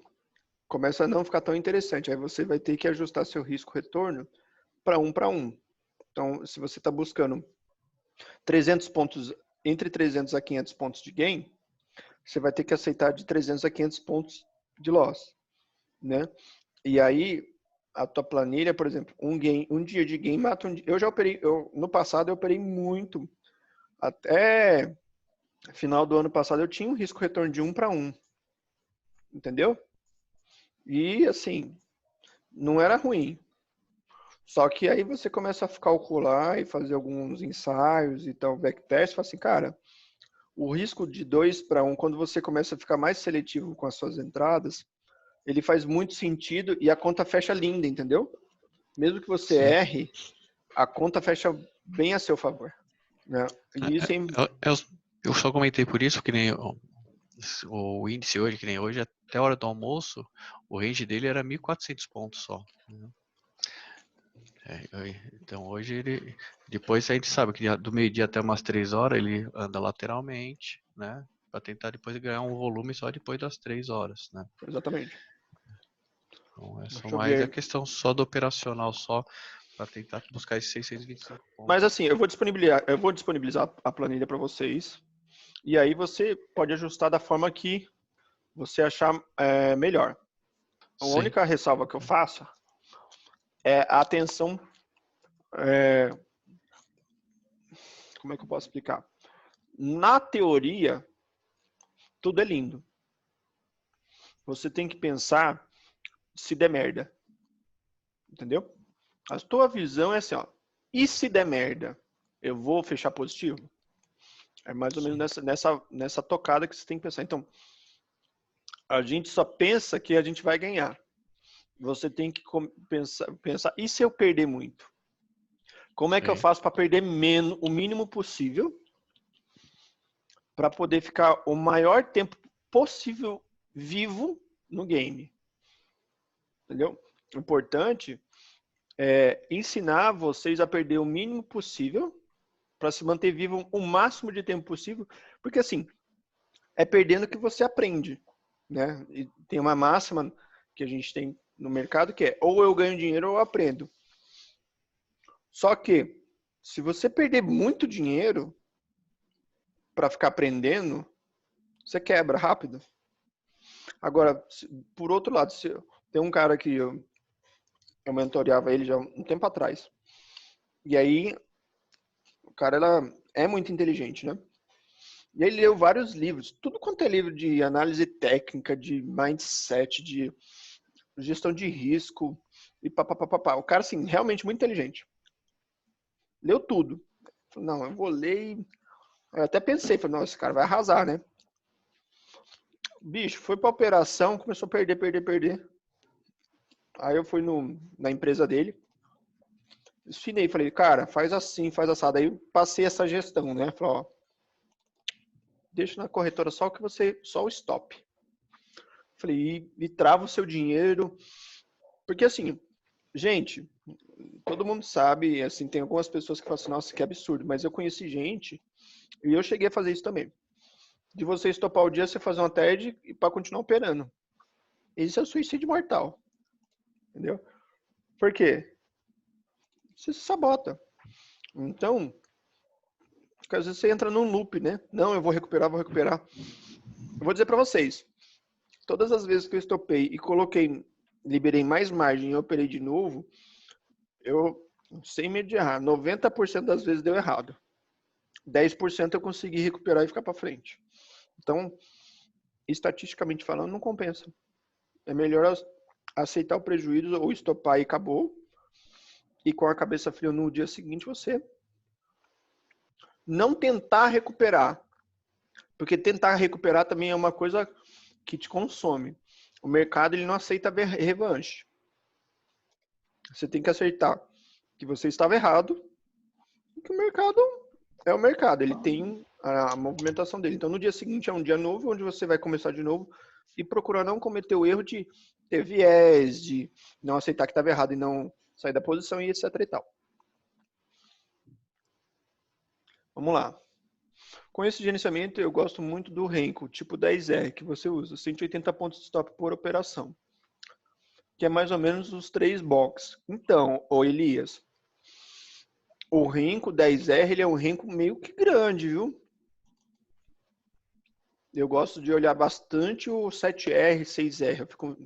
começa a não ficar tão interessante. Aí você vai ter que ajustar seu risco-retorno para 1 para 1. Então, se você está buscando 300 pontos, entre 300 a 500 pontos de gain, você vai ter que aceitar de 300 a 500 pontos de loss, né? E aí, a tua planilha, por exemplo, um dia de gain mata um dia. No passado eu operei muito. Até final do ano passado eu tinha um risco-retorno de 1 para 1. Entendeu? E, assim, não era ruim. Só que aí você começa a calcular e fazer alguns ensaios e tal, backtest, e fala assim, cara, o risco de 2 para 1, quando você começa a ficar mais seletivo com as suas entradas, ele faz muito sentido e a conta fecha linda, entendeu? Mesmo que você erre, a conta fecha bem a seu favor, né? E isso Eu só comentei por isso, que nem o índice hoje, que nem hoje, até a hora do almoço, o range dele era 1.400 pontos só. Né? Então hoje depois a gente sabe que do meio-dia até umas 3 horas ele anda lateralmente, né? Para tentar depois ganhar um volume só depois das 3 horas, né? Exatamente. Então é só mais a questão só do operacional, só para tentar buscar esses 625 pontos. Mas assim, eu vou disponibilizar a planilha para vocês e aí você pode ajustar da forma que você achar melhor. A única ressalva que eu faço é a atenção. Como é que eu posso explicar? Na teoria, tudo é lindo. Você tem que pensar se der merda. Entendeu? A tua visão é assim, ó. E se der merda, eu vou fechar positivo? É mais ou menos nessa tocada que você tem que pensar. Então, a gente só pensa que a gente vai ganhar. Você tem que pensar, e se eu perder muito? Como é que eu faço para perder o mínimo possível para poder ficar o maior tempo possível vivo no game? Entendeu? O importante é ensinar vocês a perder o mínimo possível para se manter vivo o máximo de tempo possível, porque assim, é perdendo que você aprende, né? E tem uma máxima que a gente tem no mercado que é ou eu ganho dinheiro ou eu aprendo. Só que se você perder muito dinheiro para ficar aprendendo, você quebra rápido. Agora, por outro lado, tem um cara que eu mentoreava ele já um tempo atrás. E aí, o cara é muito inteligente, né? E ele leu vários livros, tudo quanto é livro de análise técnica, de mindset, de gestão de risco e papapá. O cara, assim, realmente muito inteligente. Leu tudo. Falei, não, eu vou ler e... Eu até pensei, falei, não, esse cara vai arrasar, né? Bicho, foi pra operação, começou a perder. Aí eu fui na empresa dele, ensinei, falei, cara, faz assim, faz assado. Aí eu passei essa gestão, né? Falei, ó, deixa na corretora só o stop. Falei, e trava o seu dinheiro. Porque assim, gente, todo mundo sabe, assim, tem algumas pessoas que falam assim, nossa, que absurdo. Mas eu conheci gente, e eu cheguei a fazer isso também. De você estopar o dia, você fazer uma TED e para continuar operando. esse é o suicídio mortal. Entendeu? Por quê? Você se sabota. Então, porque às vezes você entra num loop, né? Não, eu vou recuperar, vou recuperar. Eu vou dizer para vocês, todas as vezes que eu estopei e liberei mais margem e operei de novo, eu, sem medo de errar, 90% das vezes deu errado. 10% eu consegui recuperar e ficar para frente. Então, estatisticamente falando, não compensa. É melhor aceitar o prejuízo ou estopar e acabou. E com a cabeça fria no dia seguinte, você não tentar recuperar. Porque tentar recuperar também é uma coisa que te consome. O mercado ele não aceita revanche. Você tem que aceitar que você estava errado e que o mercado é o mercado. Ele tem a movimentação dele. Então, no dia seguinte é um dia novo, onde você vai começar de novo e procurar não cometer o erro de ter viés, de não aceitar que estava errado e não sair da posição e etc e tal. Vamos lá. Com esse gerenciamento, eu gosto muito do Renko, tipo 10R, que você usa, 180 pontos de stop por operação, que é mais ou menos os 3 box. Então, ô Elias, o Renko 10R, ele é um Renko meio que grande, viu? Eu gosto de olhar bastante o 7R, 6R, eu fico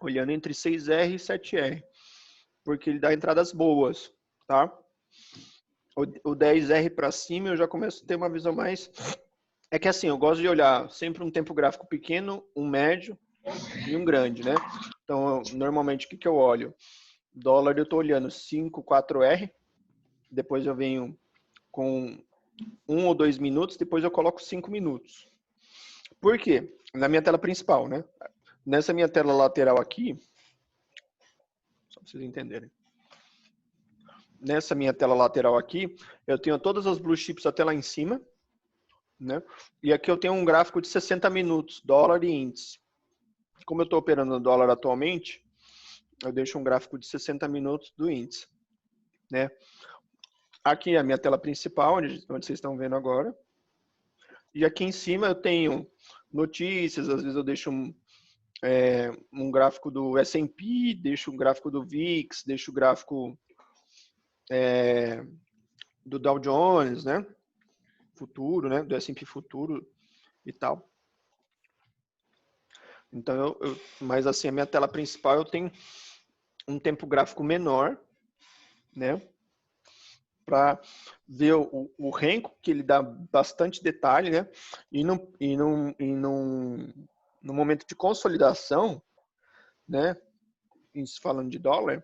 olhando entre 6R e 7R, porque ele dá entradas boas, tá? O 10R para cima eu já começo a ter uma visão mais... É que assim, eu gosto de olhar sempre um tempo gráfico pequeno, um médio e um grande, né? Então, normalmente, o que eu olho? Dólar eu estou olhando 5, 4R, depois eu venho com 1 ou 2 minutos, depois eu coloco 5 minutos. Por quê? Na minha tela principal, né? Nessa minha tela lateral aqui, só para vocês entenderem. Nessa minha tela lateral aqui, eu tenho todas as blue chips até lá em cima, né? E aqui eu tenho um gráfico de 60 minutos, dólar e índice. Como eu estou operando no dólar atualmente, eu deixo um gráfico de 60 minutos do índice, né? Aqui é a minha tela principal, onde vocês estão vendo agora. E aqui em cima eu tenho notícias, às vezes eu deixo um gráfico do S&P, deixo um gráfico do VIX, deixo o gráfico do Dow Jones, né? Futuro, né? Do S&P futuro e tal. Então, mas assim, a minha tela principal eu tenho um tempo gráfico menor, né? Para ver o Renko, que ele dá bastante detalhe, né? E no momento de consolidação, né? Falando de dólar,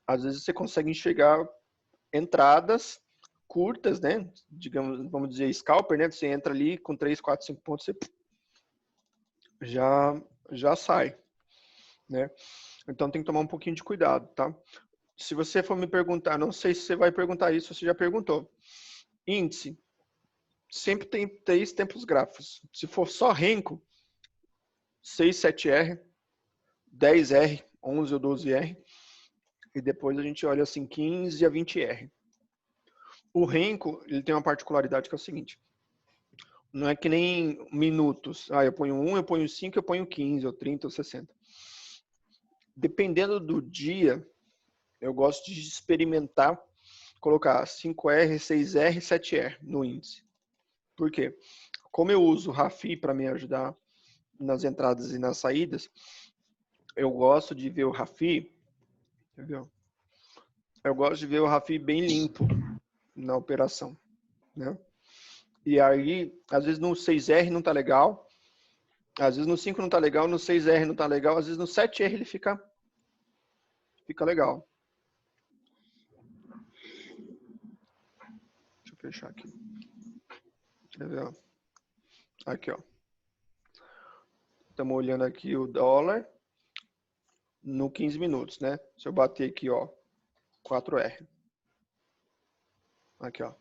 às vezes você consegue enxergar entradas curtas, né? Digamos, vamos dizer, scalper, né? Você entra ali com 3, 4, 5 pontos, você já sai, né? Então tem que tomar um pouquinho de cuidado, tá? Se você for me perguntar, não sei se você vai perguntar isso, você já perguntou. Índice, sempre tem 3 tempos gráficos. Se for só Renko, 6, 7R, 10R, 11 ou 12R, e depois a gente olha assim 15 a 20R. O Renko, ele tem uma particularidade que é o seguinte, não é que nem minutos. Ah, eu ponho 1, eu ponho 5, eu ponho 15, ou 30, ou 60. Dependendo do dia, eu gosto de experimentar, colocar 5R, 6R, 7R no índice. Por quê? Como eu uso o RAFI para me ajudar nas entradas e nas saídas, eu gosto de ver o RAFI, entendeu? Eu gosto de ver o RAFI bem limpo na operação, né? E aí, às vezes no 6R não tá legal, às vezes no 5 não tá legal, no 6R não tá legal, às vezes no 7R ele fica legal. Deixa eu fechar aqui. Quer ver, ó? Aqui, ó. Estamos olhando aqui o dólar no 15 minutos, né? Se eu bater aqui, ó, 4R. Aqui, ó.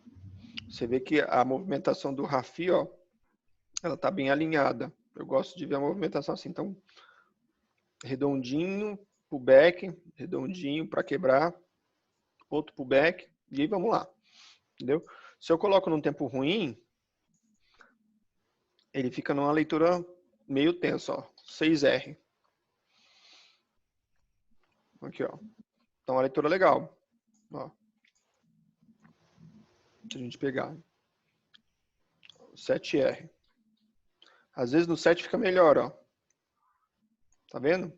Você vê que a movimentação do RAFI, ó, ela tá bem alinhada. Eu gosto de ver a movimentação assim, então, redondinho, pullback, redondinho para quebrar, outro pullback, e aí vamos lá, entendeu? Se eu coloco num tempo ruim, ele fica numa leitura meio tenso, ó. 6R. Aqui, ó. Então, uma leitura legal. Ó. Se a gente pegar 7R. Às vezes no 7 fica melhor, ó. Tá vendo?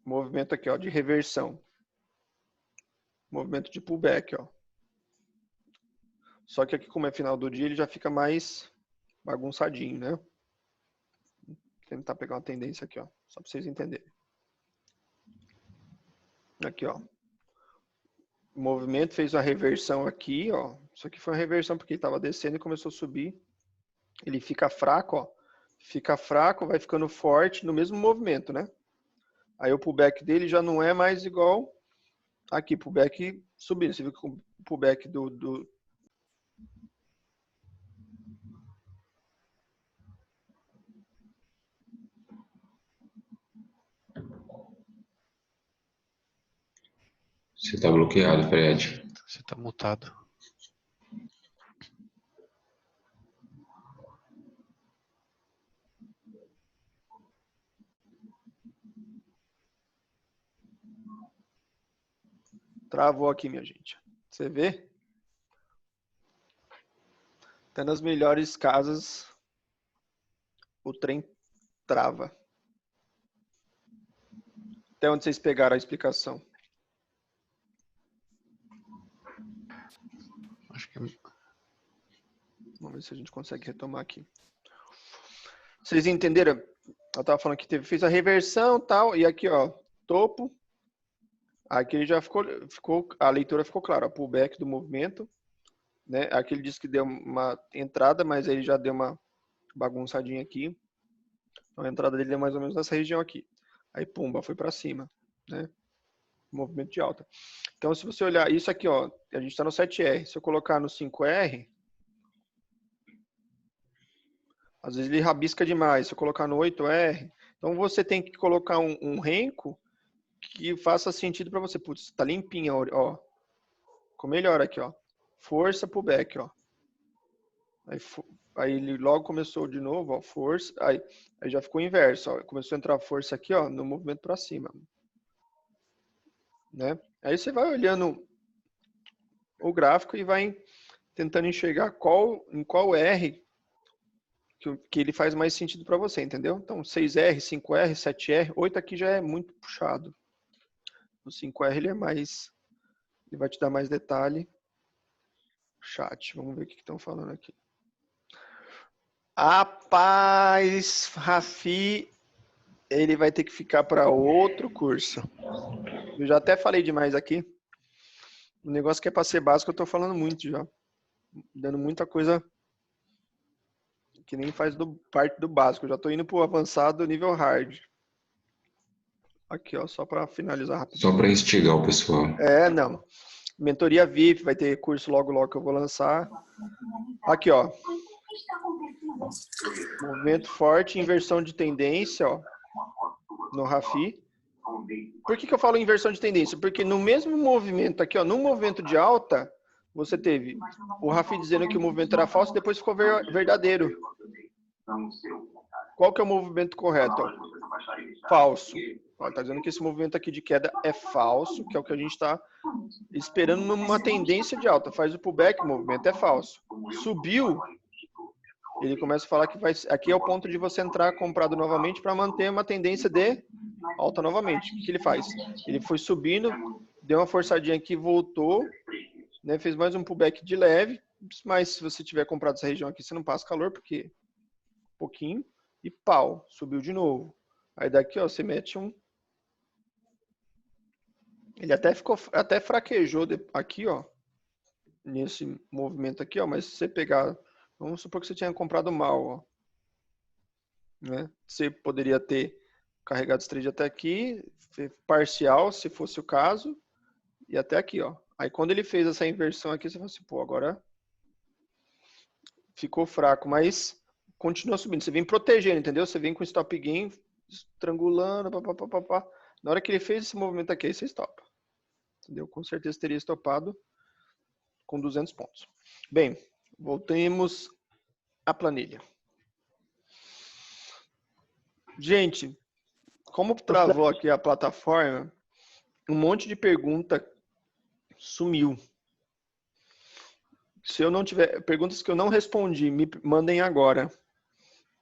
Movimento aqui, ó, de reversão. Movimento de pullback, ó. Só que aqui, como é final do dia, ele já fica mais bagunçadinho, né? Vou tentar pegar uma tendência aqui, ó. Só para vocês entenderem. Aqui, ó. O movimento fez uma reversão aqui, ó. Isso aqui foi uma reversão porque ele estava descendo e começou a subir. Ele fica fraco, ó. Fica fraco, vai ficando forte no mesmo movimento, né? Aí o pullback dele já não é mais igual aqui, pullback subindo. Você viu que o pullback do Você tá bloqueado, Fred. Você tá mutado. Travou aqui, minha gente. Você vê? Até nas melhores casas, o trem trava. Até onde vocês pegaram a explicação? Acho que Vamos ver se a gente consegue retomar aqui. Vocês entenderam? Eu estava falando que fez a reversão e tal, e aqui, ó, topo. Aqui ele já ficou, a leitura ficou clara, o pullback do movimento, né? Aqui ele disse que deu uma entrada, mas ele já deu uma bagunçadinha aqui. Então a entrada dele é mais ou menos nessa região aqui. Aí, pumba, foi para cima, né? Movimento de alta. Então, se você olhar isso aqui, ó, a gente está no 7R. Se eu colocar no 5R, às vezes ele rabisca demais. Se eu colocar no 8R, então você tem que colocar um renco que faça sentido para você. Putz, tá limpinha, ó. Ficou melhor aqui, ó. Força pro back, ó. Aí ele logo começou de novo, ó, força. Aí já ficou inverso, ó. Começou a entrar força aqui, ó, no movimento para cima. Né? Aí você vai olhando o gráfico e vai tentando enxergar em qual R que ele faz mais sentido para você, entendeu? Então, 6R, 5R, 7R, 8 aqui já é muito puxado. O 5R ele vai te dar mais detalhe. Chat, vamos ver o que estão falando aqui. Rapaz, Rafi, ele vai ter que ficar para outro curso. Eu já até falei demais aqui. O negócio que é para ser básico, eu tô falando muito já. Dando muita coisa que nem faz parte do básico. Eu já tô indo pro avançado nível hard. Aqui, ó, só para finalizar rápido. Só para instigar o pessoal. Não. Mentoria VIP, vai ter curso logo que eu vou lançar. Aqui, ó. Movimento forte, inversão de tendência, ó. No Rafi. Por que eu falo inversão de tendência? Porque no mesmo movimento aqui, ó, no movimento de alta, você teve o Rafi dizendo que o movimento era falso, depois ficou verdadeiro. Qual que é o movimento correto? Ó? Falso. Está dizendo que esse movimento aqui de queda é falso, que é o que a gente está esperando numa tendência de alta. Faz o pullback, o movimento é falso. Subiu, ele começa a falar que aqui é o ponto de você entrar comprado novamente para manter uma tendência de alta novamente. O que ele faz? Ele foi subindo, deu uma forçadinha aqui, voltou, né, fez mais um pullback de leve, mas se você tiver comprado essa região aqui, você não passa calor, porque pouquinho, e pau, subiu de novo. Aí daqui, ó, você mete ele até fraquejou aqui, ó, nesse movimento aqui, ó, mas se você pegar, vamos supor que você tinha comprado mal, ó, né? Você poderia ter carregado esse trade até aqui, parcial, se fosse o caso, e até aqui, ó. Aí quando ele fez essa inversão aqui, você falou assim, pô, agora ficou fraco, mas continua subindo. Você vem protegendo, entendeu? Você vem com stop gain, estrangulando, papapá. Na hora que ele fez esse movimento aqui, aí você stopa. Entendeu? Com certeza teria estopado com 200 pontos. Bem, voltemos à planilha. Gente, como travou aqui a plataforma, um monte de pergunta sumiu. Se eu não tiver perguntas que eu não respondi, me mandem agora,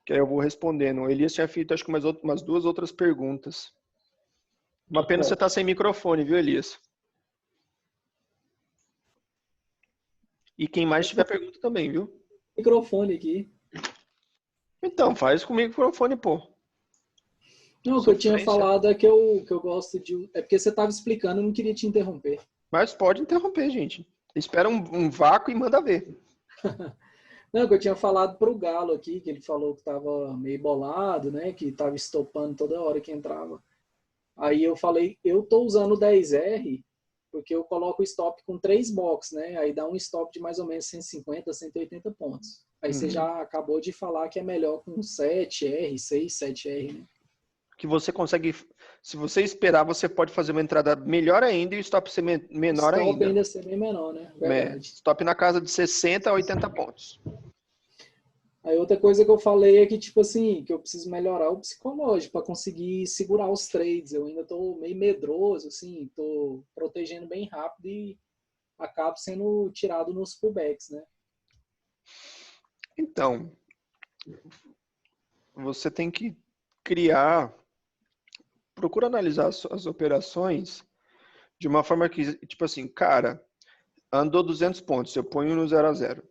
que aí eu vou respondendo. O Elias tinha feito acho que umas 2 outras perguntas. Uma pena você estar sem microfone, viu, Elias? E quem mais tiver pergunta também, viu? Microfone aqui. Então, faz com o microfone, pô. Não, o que eu tinha Sofrência. falado é que eu gosto de... É porque você estava explicando, eu não queria te interromper. Mas pode interromper, gente. Espera um vácuo e manda ver. Não, o que eu tinha falado pro Galo aqui, que ele falou que estava meio bolado, né? Que estava estopando toda hora que entrava. Aí eu falei, eu tô usando o 10R porque eu coloco o stop com 3 box, né? Aí dá um stop de mais ou menos 150, 180 pontos. Aí você já acabou de falar que é melhor com 7R, 6, 7R, né? Que você consegue, se você esperar, você pode fazer uma entrada melhor ainda e o stop ser menor Stop ainda. ainda ser bem menor, né? Verdade. Stop na casa de 60 a 80 pontos. Aí outra coisa que eu falei é que, tipo assim, que eu preciso melhorar o psicológico para conseguir segurar os trades. Eu ainda tô meio medroso, assim, tô protegendo bem rápido e acabo sendo tirado nos pullbacks, né? Então, você tem que procura analisar as operações de uma forma que, tipo assim, cara, andou 200 pontos, eu ponho no 0 a 0.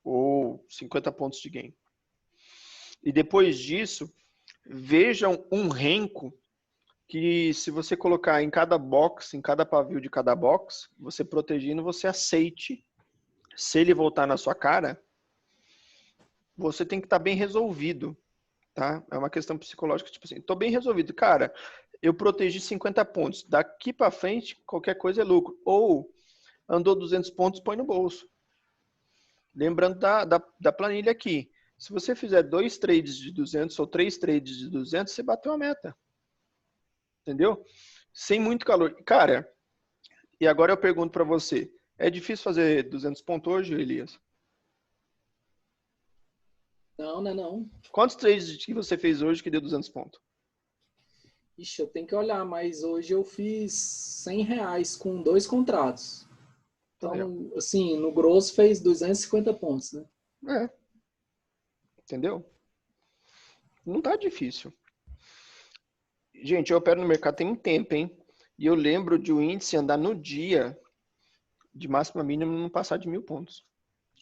Ou 50 pontos de gain. E depois disso, vejam um renco que se você colocar em cada box, em cada pavio de cada box, você protegendo, você aceite. Se ele voltar na sua cara, você tem que estar bem resolvido, tá? É uma questão psicológica, tipo assim, tô bem resolvido. Cara, eu protegi 50 pontos. Daqui para frente, qualquer coisa é lucro. Ou andou 200 pontos, põe no bolso. Lembrando da planilha aqui. Se você fizer 2 trades de 200 ou 3 trades de 200, você bateu a meta. Entendeu? Sem muito calor. Cara, e agora eu pergunto para você. É difícil fazer 200 pontos hoje, Elias? Não, não é não. Quantos trades que você fez hoje que deu 200 pontos? Ixi, eu tenho que olhar, mas hoje eu fiz R$100 com 2 contratos. Então, assim, no grosso fez 250 pontos, né? É. Entendeu? Não tá difícil. Gente, eu opero no mercado tem um tempo, hein? E eu lembro de o índice andar no dia, de máxima a mínima, não passar de 1.000 pontos.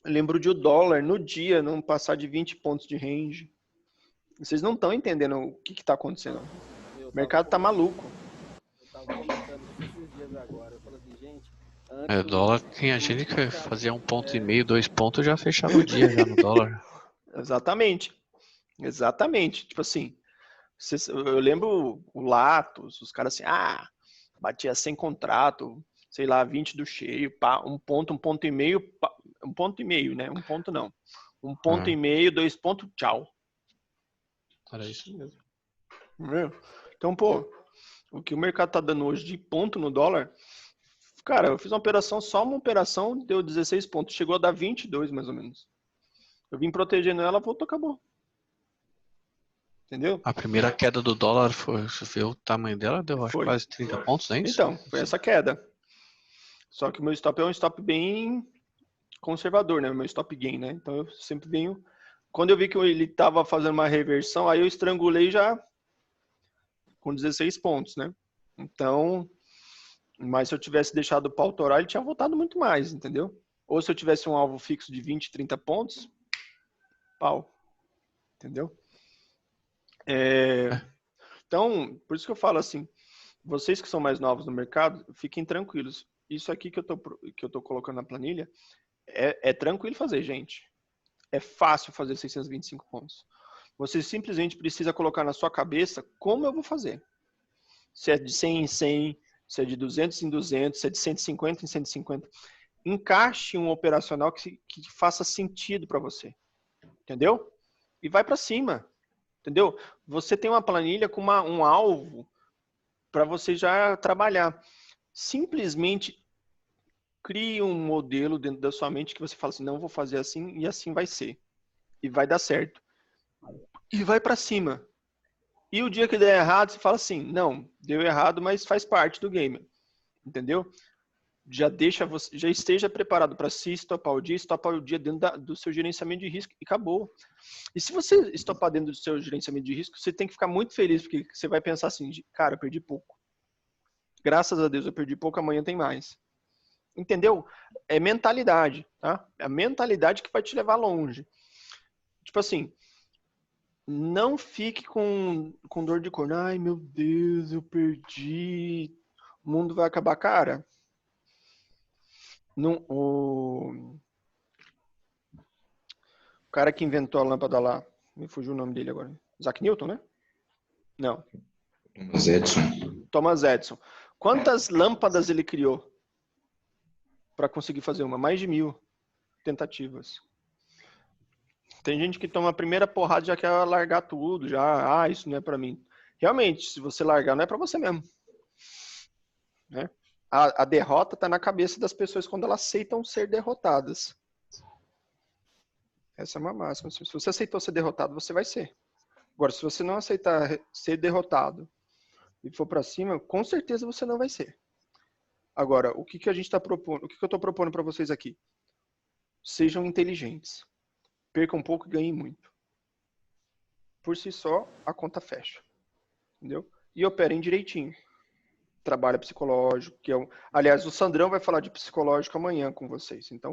Eu lembro de o dólar no dia não passar de 20 pontos de range. Vocês não estão entendendo o que está acontecendo. O mercado tá maluco. Eu tava comentando esses dias agora. Eu falei assim, gente. O dólar tinha gente que fazia 1,5 ponto, 2 pontos já fechava o dia já no dólar. Exatamente. Exatamente. Tipo assim, eu lembro o Latos, os caras assim, batia 100 contrato, sei lá, 20 do cheio, pá, 1 ponto, 1,5 ponto, 1,5 ponto, né? 1 ponto não. 1,5 ponto, 2 pontos, tchau. Era isso mesmo. Então, pô, o que o mercado tá dando hoje de ponto no dólar, cara, eu fiz uma operação, só uma operação, deu 16 pontos, chegou a dar 22 mais ou menos. Eu vim protegendo ela, voltou, acabou. Entendeu? A primeira queda do dólar, você vê o tamanho dela, deu acho quase 30 pontos, não é isso? Então, foi essa queda. Só que o meu stop é um stop bem conservador, né? O meu stop gain, né? Então eu sempre venho... Quando eu vi que ele tava fazendo uma reversão, aí eu estrangulei já com 16 pontos, né? Então, mas se eu tivesse deixado o pau torar, ele tinha voltado muito mais, entendeu? Ou se eu tivesse um alvo fixo de 20, 30 pontos, pau. Entendeu? Então, por isso que eu falo assim, vocês que são mais novos no mercado, fiquem tranquilos. Isso aqui que eu tô colocando na planilha é tranquilo fazer, gente. É fácil fazer 625 pontos. Você simplesmente precisa colocar na sua cabeça como eu vou fazer. Se é de 100 em 100, se é de 200 em 200, se é de 150 em 150. Encaixe um operacional que faça sentido para você. Entendeu? E vai para cima. Entendeu? Você tem uma planilha com um alvo para você já trabalhar. Simplesmente crie um modelo dentro da sua mente que você fala assim, não, vou fazer assim e assim vai ser. E vai dar certo. E vai para cima. E o dia que der errado, você fala assim, não, deu errado, mas faz parte do game. Entendeu? Já esteja preparado para se estopar o dia dentro do seu gerenciamento de risco e acabou. E se você estopar dentro do seu gerenciamento de risco, você tem que ficar muito feliz, porque você vai pensar assim, cara, eu perdi pouco. Graças a Deus eu perdi pouco, amanhã tem mais. Entendeu? É mentalidade, tá? É a mentalidade que vai te levar longe. Tipo assim, não fique com dor de corno. Ai, meu Deus, eu perdi. O mundo vai acabar. Cara, o cara que inventou a lâmpada lá, me fugiu o nome dele agora. Isaac Newton, né? Não. Thomas Edison. Thomas Edison. Quantas lâmpadas ele criou para conseguir fazer uma? Mais de 1000 tentativas. Tem gente que toma a primeira porrada e já quer largar tudo, já, isso não é para mim. Realmente, se você largar, não é para você mesmo. Né? A derrota está na cabeça das pessoas quando elas aceitam ser derrotadas. Essa é uma máxima. Se você aceitou ser derrotado, você vai ser. Agora, se você não aceitar ser derrotado e for para cima, com certeza você não vai ser. Agora, o que a gente está propondo? O que eu estou propondo para vocês aqui? Sejam inteligentes. Percam um pouco e ganhem muito. Por si só, a conta fecha. Entendeu? E operem direitinho. Trabalho psicológico, que é aliás, o Sandrão vai falar de psicológico amanhã com vocês. Então,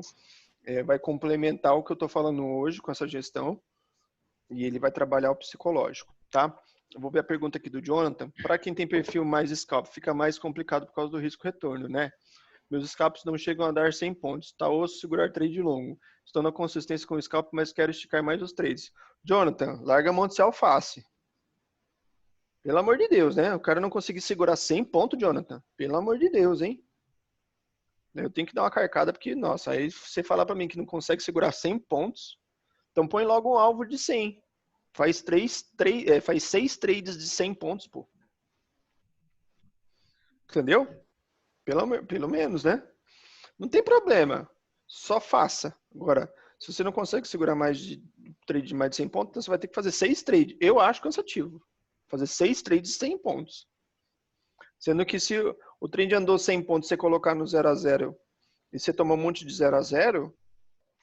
vai complementar o que eu estou falando hoje com essa gestão e ele vai trabalhar o psicológico, tá? Eu vou ver a pergunta aqui do Jonathan. Para quem tem perfil mais scalp, fica mais complicado por causa do risco-retorno, né? Meus scalps não chegam a dar 100 pontos. Tá osso segurar trade longo. Estou na consistência com o scalp, mas quero esticar mais os trades. Jonathan, larga a mão de ser alface. Pelo amor de Deus, né? O cara não conseguir segurar 100 pontos, Jonathan. Pelo amor de Deus, hein? Eu tenho que dar uma carcada, porque, nossa, aí você falar pra mim que não consegue segurar 100 pontos, então põe logo um alvo de 100. Faz 6 trades de 100 pontos, pô. Entendeu? Pelo menos, né? Não tem problema. Só faça. Agora, se você não consegue segurar trade de mais de 100 pontos, então você vai ter que fazer 6 trades. Eu acho cansativo. Fazer 6 trades de 100 pontos. Sendo que se o trade andou 100 pontos, você colocar no 0 a 0 e você tomar um monte de 0 a 0,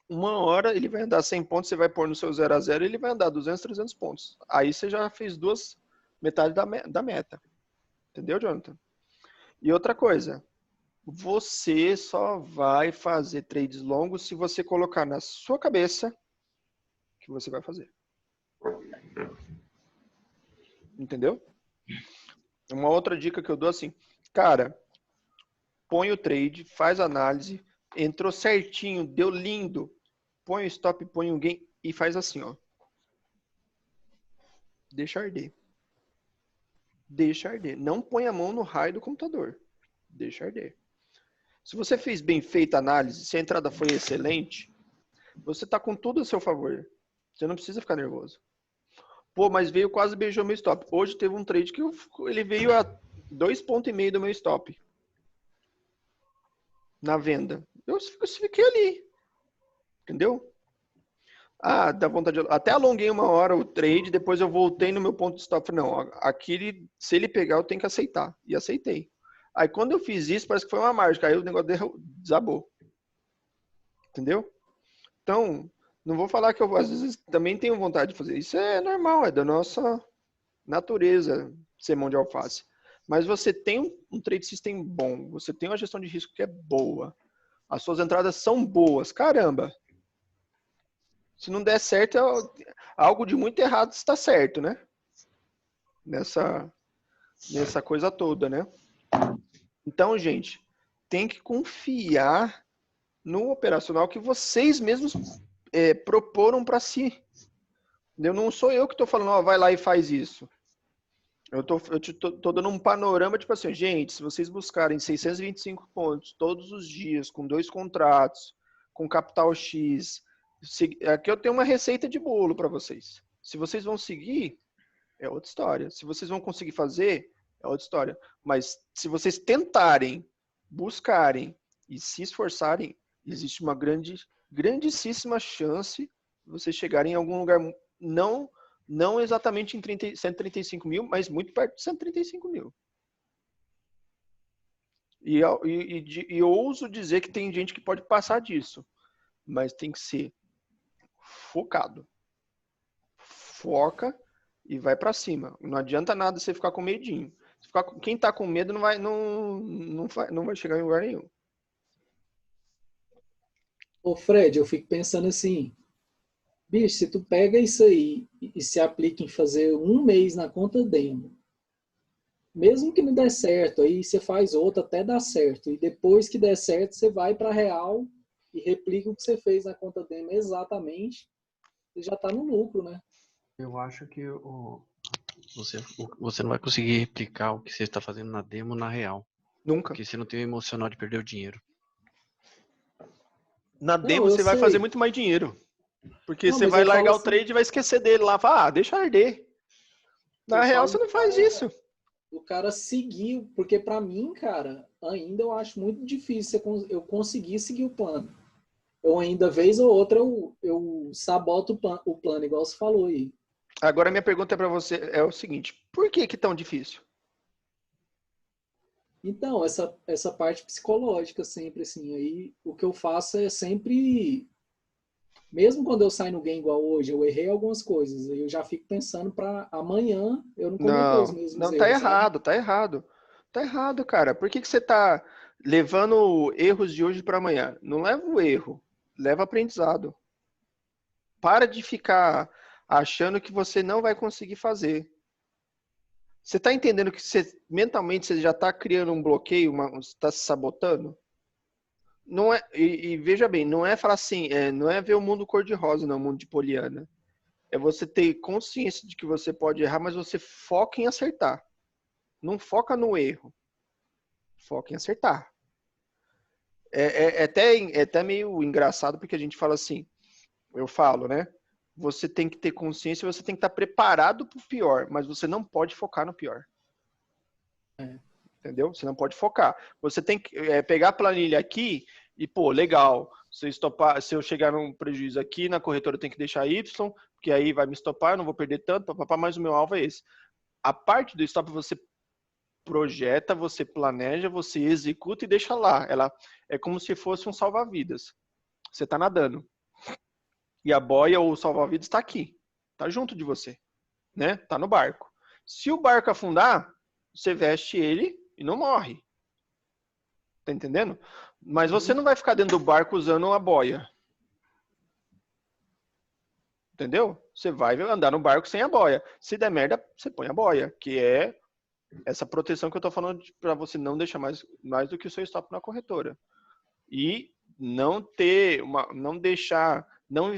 uma hora ele vai andar 100 pontos, você vai pôr no seu 0 a 0 e ele vai andar 200, 300 pontos. Aí você já fez metade da meta. Entendeu, Jonathan? E outra coisa, você só vai fazer trades longos se você colocar na sua cabeça que você vai fazer. Entendeu? Uma outra dica que eu dou assim, cara, põe o trade, faz análise, entrou certinho, deu lindo, põe o stop, põe o gain e faz assim, ó. Deixa arder. Deixa arder. Não põe a mão no raio do computador. Deixa arder. Se você fez bem feita a análise, se a entrada foi excelente, você tá com tudo a seu favor. Você não precisa ficar nervoso. Pô, mas veio quase beijou meu stop. Hoje teve um trade que ele veio a 2,5 pontos do meu stop. Na venda. Eu fiquei ali. Entendeu? Ah, dá vontade de... Até alonguei uma hora o trade, depois eu voltei no meu ponto de stop. Não, aqui, se ele pegar, eu tenho que aceitar. E aceitei. Aí quando eu fiz isso, parece que foi uma mágica. Aí o negócio desabou. Entendeu? Então... Não vou falar que eu, às vezes, também tenho vontade de fazer. Isso é normal, é da nossa natureza ser mão de alface. Mas você tem um trade system bom, você tem uma gestão de risco que é boa. As suas entradas são boas. Caramba! Se não der certo, algo de muito errado está certo, né? Nessa coisa toda, né? Então, gente, tem que confiar no operacional que vocês mesmos proporam para si. Não sou eu que estou falando, ó, vai lá e faz isso. Eu tô dando um panorama, tipo assim, gente, se vocês buscarem 625 pontos todos os dias, com 2 contratos, com capital X, aqui eu tenho uma receita de bolo para vocês. Se vocês vão seguir, é outra história. Se vocês vão conseguir fazer, é outra história. Mas se vocês tentarem, buscarem e se esforçarem, existe uma grandíssima chance de vocês chegarem em algum lugar não não exatamente em 135 mil, mas muito perto de 135 mil. E eu ouso dizer que tem gente que pode passar disso, mas tem que ser focado. Foca e vai para cima. Não adianta nada você ficar com medinho. Quem tá com medo não vai chegar em lugar nenhum. Ô Fred, eu fico pensando assim, bicho, se tu pega isso aí e se aplica em fazer 1 mês na conta demo, mesmo que não der certo, aí você faz outra até dar certo, e depois que der certo, você vai para real e replica o que você fez na conta demo exatamente, você já tá no lucro, né? Eu acho que você não vai conseguir replicar o que você está fazendo na demo na real. Nunca. Porque você não tem o emocional de perder o dinheiro. Na Não, demo eu você vai sei. fazer muito mais dinheiro. Porque Não, você mas vai eu falo largar o assim- trade e vai esquecer dele lá. Fala, deixa arder. Na Eu real falo você não do faz cara- isso. O cara seguiu, porque para mim, cara, ainda eu acho muito difícil eu conseguir seguir o plano. Eu ainda, vez ou outra, eu saboto o plano, igual você falou aí. Agora minha pergunta para você é o seguinte: por que tão difícil? Então, essa parte psicológica sempre, assim, aí o que eu faço é sempre, mesmo quando eu saio no game igual hoje, eu errei algumas coisas, aí eu já fico pensando para amanhã eu não cometer os mesmos Não, erros, tá sabe? errado, tá errado. Tá errado, cara. Por que você tá levando erros de hoje para amanhã? Não leva o erro, leva aprendizado. Para de ficar achando que você não vai conseguir fazer. Você tá entendendo que mentalmente você já tá criando um bloqueio, você está se sabotando? Não é, e veja bem, não é falar assim, não é ver o mundo cor-de-rosa, não, o mundo de Poliana. É você ter consciência de que você pode errar, mas você foca em acertar. Não foca no erro. Foca em acertar. É até meio engraçado porque a gente fala assim, eu falo, né? Você tem que ter consciência, você tem que estar preparado para o pior, mas você não pode focar no pior. Entendeu? Você não pode focar. Você tem que pegar a planilha aqui e, pô, legal. Se eu chegar num prejuízo aqui, na corretora eu tenho que deixar Y, porque aí vai me estopar, eu não vou perder tanto, mas o meu alvo é esse. A parte do stop você projeta, você planeja, você executa e deixa lá. Ela é como se fosse um salva-vidas. Você está nadando. E a boia ou o salva-vidas está aqui. Está junto de você. Né? Tá no barco. Se o barco afundar, você veste ele e não morre. Tá entendendo? Mas você não vai ficar dentro do barco usando uma boia. Entendeu? Você vai andar no barco sem a boia. Se der merda, você põe a boia, que é essa proteção que eu tô falando para você não deixar mais do que o seu stop na corretora. E não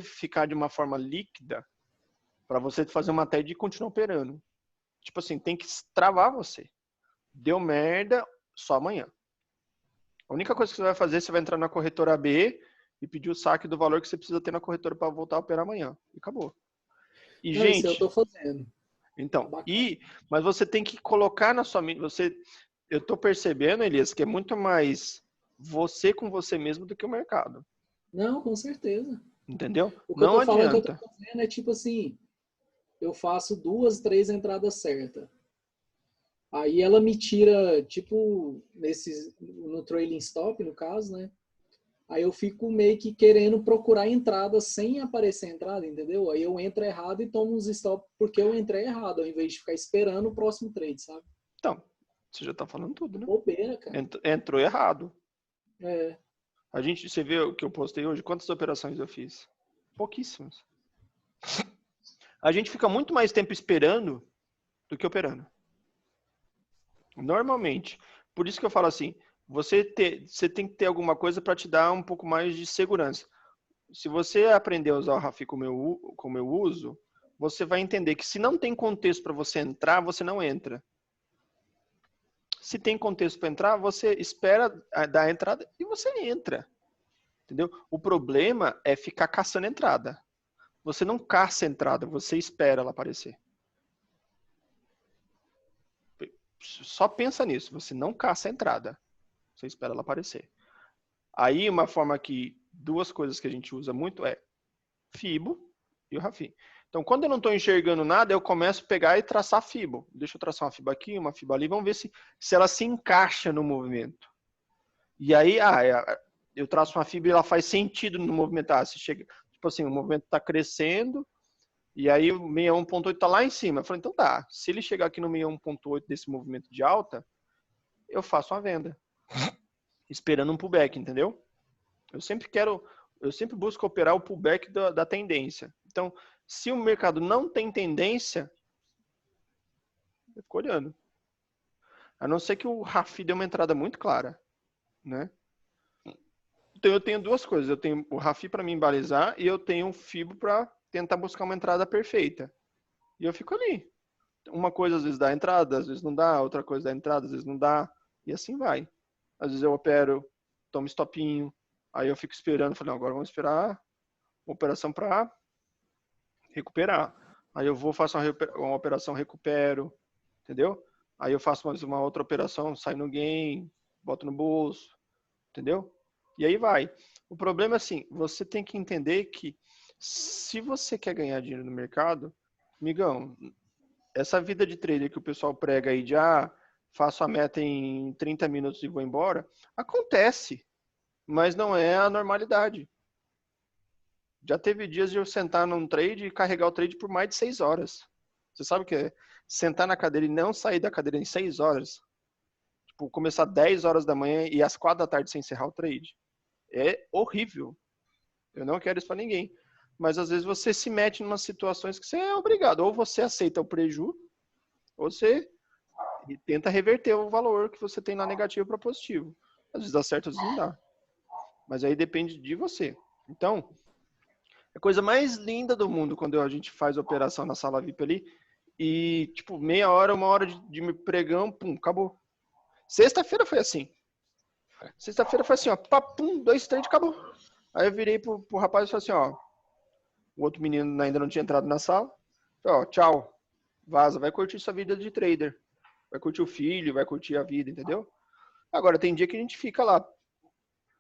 ficar de uma forma líquida para você fazer uma TED e continuar operando. Tipo assim, tem que travar você. Deu merda, só amanhã. A única coisa que você vai fazer, você vai entrar na corretora B e pedir o saque do valor que você precisa ter na corretora para voltar a operar amanhã. E acabou. E, Não, gente, isso eu tô fazendo. então, mas você tem que colocar na sua mente, eu tô percebendo, Elias, que é muito mais você com você mesmo do que o mercado. Não, com certeza. Entendeu? O que Não eu tô falando adianta. que eu tô fazendo é tipo assim, eu faço 2, 3 entradas certas. Aí ela me tira, tipo, no trailing stop, no caso, né? Aí eu fico meio que querendo procurar entrada sem aparecer entrada, entendeu? Aí eu entro errado e tomo uns stop porque eu entrei errado, ao invés de ficar esperando o próximo trade, sabe? Então, você já tá falando tudo, né? Bobeira, cara. Entrou errado. É. Você vê o que eu postei hoje? Quantas operações eu fiz? Pouquíssimas. A gente fica muito mais tempo esperando do que operando. Normalmente. Por isso que eu falo assim, você tem que ter alguma coisa para te dar um pouco mais de segurança. Se você aprender a usar o Rafi como eu uso, você vai entender que se não tem contexto para você entrar, você não entra. Se tem contexto para entrar, você espera dar a entrada e você entra. Entendeu? O problema é ficar caçando entrada. Você não caça entrada, você espera ela aparecer. Só pensa nisso, você não caça a entrada. Você espera ela aparecer. Aí, duas coisas que a gente usa muito é Fibo e o Rafi. Então, quando eu não estou enxergando nada, eu começo a pegar e traçar FIBO. Deixa eu traçar uma FIBO aqui, uma FIBO ali, vamos ver se ela se encaixa no movimento. E aí, eu traço uma FIBO e ela faz sentido no movimento. Se chega, tipo assim, o movimento está crescendo, e aí o 61.8 está lá em cima. Eu falei, então tá, se ele chegar aqui no 61.8 desse movimento de alta, eu faço uma venda. Esperando um pullback, entendeu? Eu sempre busco operar o pullback da tendência. Então, se o mercado não tem tendência, eu fico olhando. A não ser que o RAFI dê uma entrada muito clara, né? Então, eu tenho duas coisas. Eu tenho o RAFI para me balizar e eu tenho um FIBO para tentar buscar uma entrada perfeita. E eu fico ali. Uma coisa às vezes dá entrada, às vezes não dá. Outra coisa dá entrada, às vezes não dá. E assim vai. Às vezes eu opero, tomo stopinho. Aí eu fico esperando. Falei, não, agora vamos esperar uma operação para recuperar. Aí eu vou, faço uma operação, recupero, entendeu? Aí eu faço mais uma outra operação, saio no gain, boto no bolso, entendeu? E aí vai. O problema é assim, você tem que entender que se você quer ganhar dinheiro no mercado, amigão, essa vida de trader que o pessoal prega aí de faço a meta em 30 minutos e vou embora, acontece, mas não é a normalidade. Já teve dias de eu sentar num trade e carregar o trade por mais de 6 horas. Você sabe o que é? Sentar na cadeira e não sair da cadeira em 6 horas. Tipo, começar 10 horas da manhã e às 4 da tarde sem encerrar o trade. É horrível. Eu não quero isso para ninguém. Mas às vezes você se mete em umas situações que você é obrigado. Ou você aceita o preju, ou você tenta reverter o valor que você tem na negativo para positivo. Às vezes dá certo, às vezes não dá. Mas aí depende de você. Então, a coisa mais linda do mundo quando a gente faz a operação na sala VIP ali e, tipo, meia hora, uma hora de pregão, pum, acabou. Sexta-feira foi assim. Sexta-feira foi assim, ó, papum, 2 trades, acabou. Aí eu virei pro rapaz e falei assim, ó, o outro menino ainda não tinha entrado na sala. Falei, ó, tchau, vaza, vai curtir sua vida de trader. Vai curtir o filho, vai curtir a vida, entendeu? Agora, tem dia que a gente fica lá,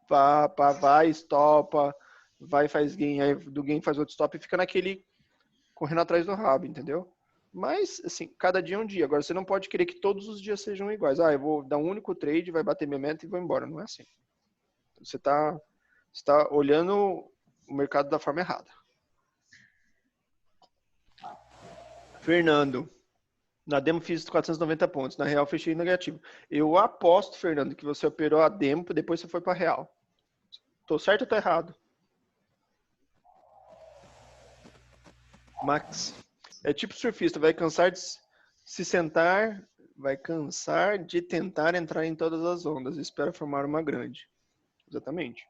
vai, estopa, vai, faz gain, aí do gain faz outro stop e fica naquele correndo atrás do rabo, entendeu? Mas, assim, cada dia é um dia. Agora, você não pode querer que todos os dias sejam iguais. Eu vou dar um único trade, vai bater minha meta e vou embora. Não é assim. Você tá olhando o mercado da forma errada. Fernando. Na demo fiz 490 pontos. Na real, fechei negativo. Eu aposto, Fernando, que você operou a demo, depois você foi para real. Tô certo ou tô errado? Max. É tipo surfista, vai cansar de se sentar, vai cansar de tentar entrar em todas as ondas. Espera formar uma grande. Exatamente.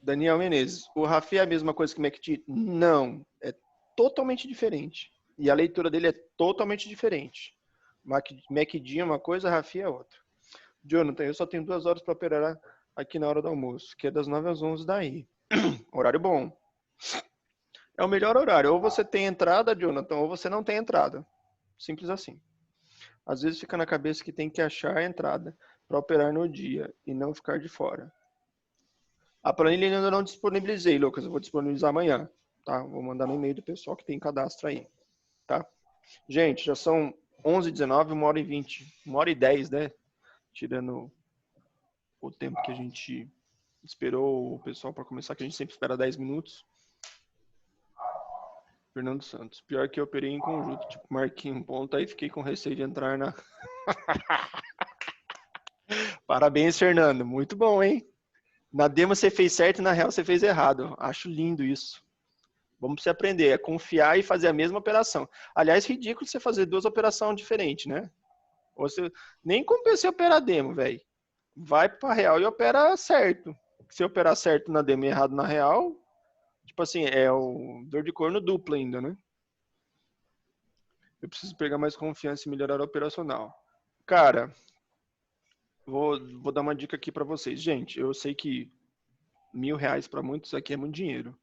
Daniel Menezes. O Rafi é a mesma coisa que o MACD? Não. É totalmente diferente. E a leitura dele é totalmente diferente. MACD é uma coisa, Rafi é outra. Jonathan, eu só tenho 2 horas para operar aqui na hora do almoço, que é das 9 às 11 daí. Horário bom. É o melhor horário. Ou você tem entrada, Jonathan, ou você não tem entrada. Simples assim. Às vezes fica na cabeça que tem que achar a entrada para operar no dia e não ficar de fora. A planilha ainda não disponibilizei, Lucas. Eu vou disponibilizar amanhã. Tá? Vou mandar no e-mail do pessoal que tem cadastro aí. Tá? Gente, já são 11h19, 1h20. 1h10, né? Tirando o tempo que a gente esperou o pessoal para começar, que a gente sempre espera 10 minutos. Fernando Santos. Pior que eu operei em conjunto, tipo, marquei um ponto, aí fiquei com receio de entrar na... Parabéns, Fernando. Muito bom, hein? Na demo você fez certo e na real você fez errado. Acho lindo isso. Vamos se aprender, é confiar e fazer a mesma operação. Aliás, ridículo você fazer 2 operações diferentes, né? Você nem compensa operar demo, velho. Vai para real e opera certo. Se operar certo na demo e errado na real, tipo assim, é o dor de corno dupla ainda, né? Eu preciso pegar mais confiança e melhorar o operacional. Cara, vou dar uma dica aqui para vocês. Gente, eu sei que R$1.000 para muitos aqui é muito dinheiro.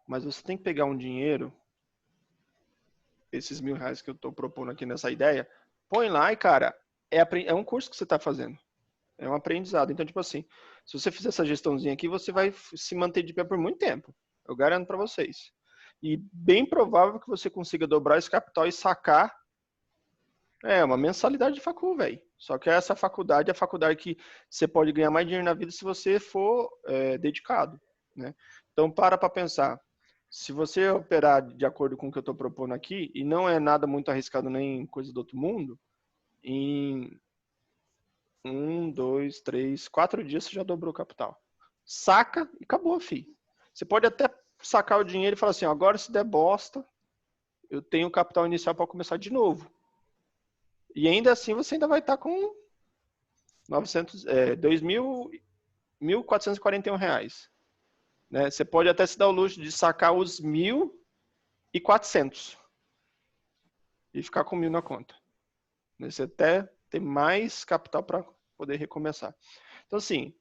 Mas você tem que pegar um dinheiro, esses R$1.000 que eu estou propondo aqui nessa ideia, põe lá e, cara, é um curso que você está fazendo. É um aprendizado. Então, tipo assim, se você fizer essa gestãozinha aqui, você vai se manter de pé por muito tempo. Eu garanto para vocês. E bem provável que você consiga dobrar esse capital e sacar uma mensalidade de facul, velho. Só que essa faculdade é a faculdade que você pode ganhar mais dinheiro na vida se você for dedicado, né? Então, para pensar. Se você operar de acordo com o que eu estou propondo aqui, e não é nada muito arriscado nem coisa do outro mundo, em 1, 2, 3, 4 dias você já dobrou o capital. Saca e acabou, filho. Você pode até sacar o dinheiro e falar assim, agora se der bosta, eu tenho o capital inicial para começar de novo. E ainda assim você ainda vai estar com 2.441 reais. Né? Você pode até se dar o luxo de sacar os 1.400 e ficar com 1.000 na conta. Você até ter mais capital para poder recomeçar. Então, assim,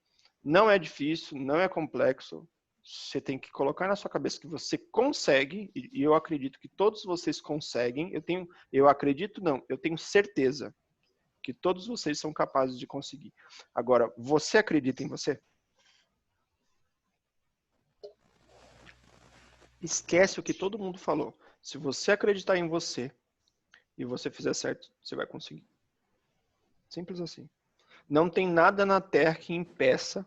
não é difícil, não é complexo. Você tem que colocar na sua cabeça que você consegue, e eu acredito que todos vocês conseguem. Eu acredito não, eu tenho certeza que todos vocês são capazes de conseguir. Agora, você acredita em você? Esquece o que todo mundo falou. Se você acreditar em você e você fizer certo, você vai conseguir. Simples assim. Não tem nada na Terra que impeça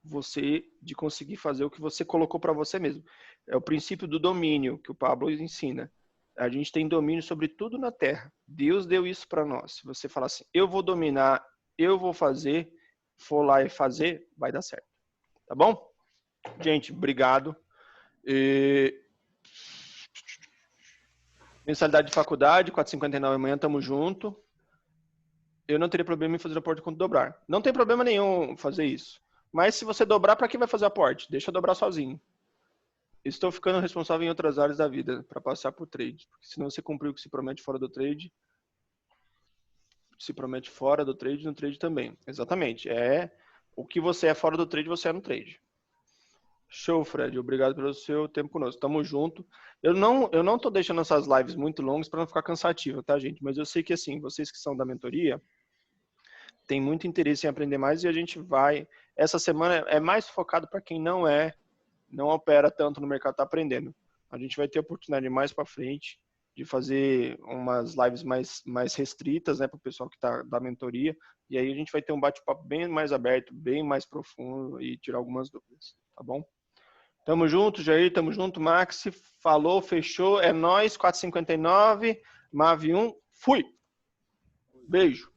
você de conseguir fazer o que você colocou para você mesmo. É o princípio do domínio que o Pablo ensina. A gente tem domínio sobre tudo na Terra. Deus deu isso para nós. Se você falar assim, eu vou dominar, eu vou fazer, for lá e fazer, vai dar certo. Tá bom? Gente, obrigado. Mensalidade de faculdade, 4,59 amanhã, tamo junto. Eu não teria problema em fazer aporte quando dobrar. Não tem problema nenhum fazer isso. Mas se você dobrar, para que vai fazer aporte? Deixa eu dobrar sozinho. Estou ficando responsável em outras áreas da vida para passar por trade. Porque senão você cumpriu o que se promete fora do trade. Se promete fora do trade, no trade também. Exatamente. O que você é fora do trade, você é no trade. Show, Fred. Obrigado pelo seu tempo conosco. Tamo junto. Eu não tô deixando essas lives muito longas para não ficar cansativo, tá, gente? Mas eu sei que, assim, vocês que são da mentoria têm muito interesse em aprender mais e a gente vai... Essa semana é mais focado para quem não opera tanto no mercado, tá aprendendo. A gente vai ter oportunidade mais para frente de fazer umas lives mais restritas, né, para o pessoal que tá da mentoria. E aí a gente vai ter um bate-papo bem mais aberto, bem mais profundo e tirar algumas dúvidas, tá bom? Tamo junto, Jair, tamo junto, Maxi, falou, fechou, é nóis, 4,59, MAV1, fui! Beijo!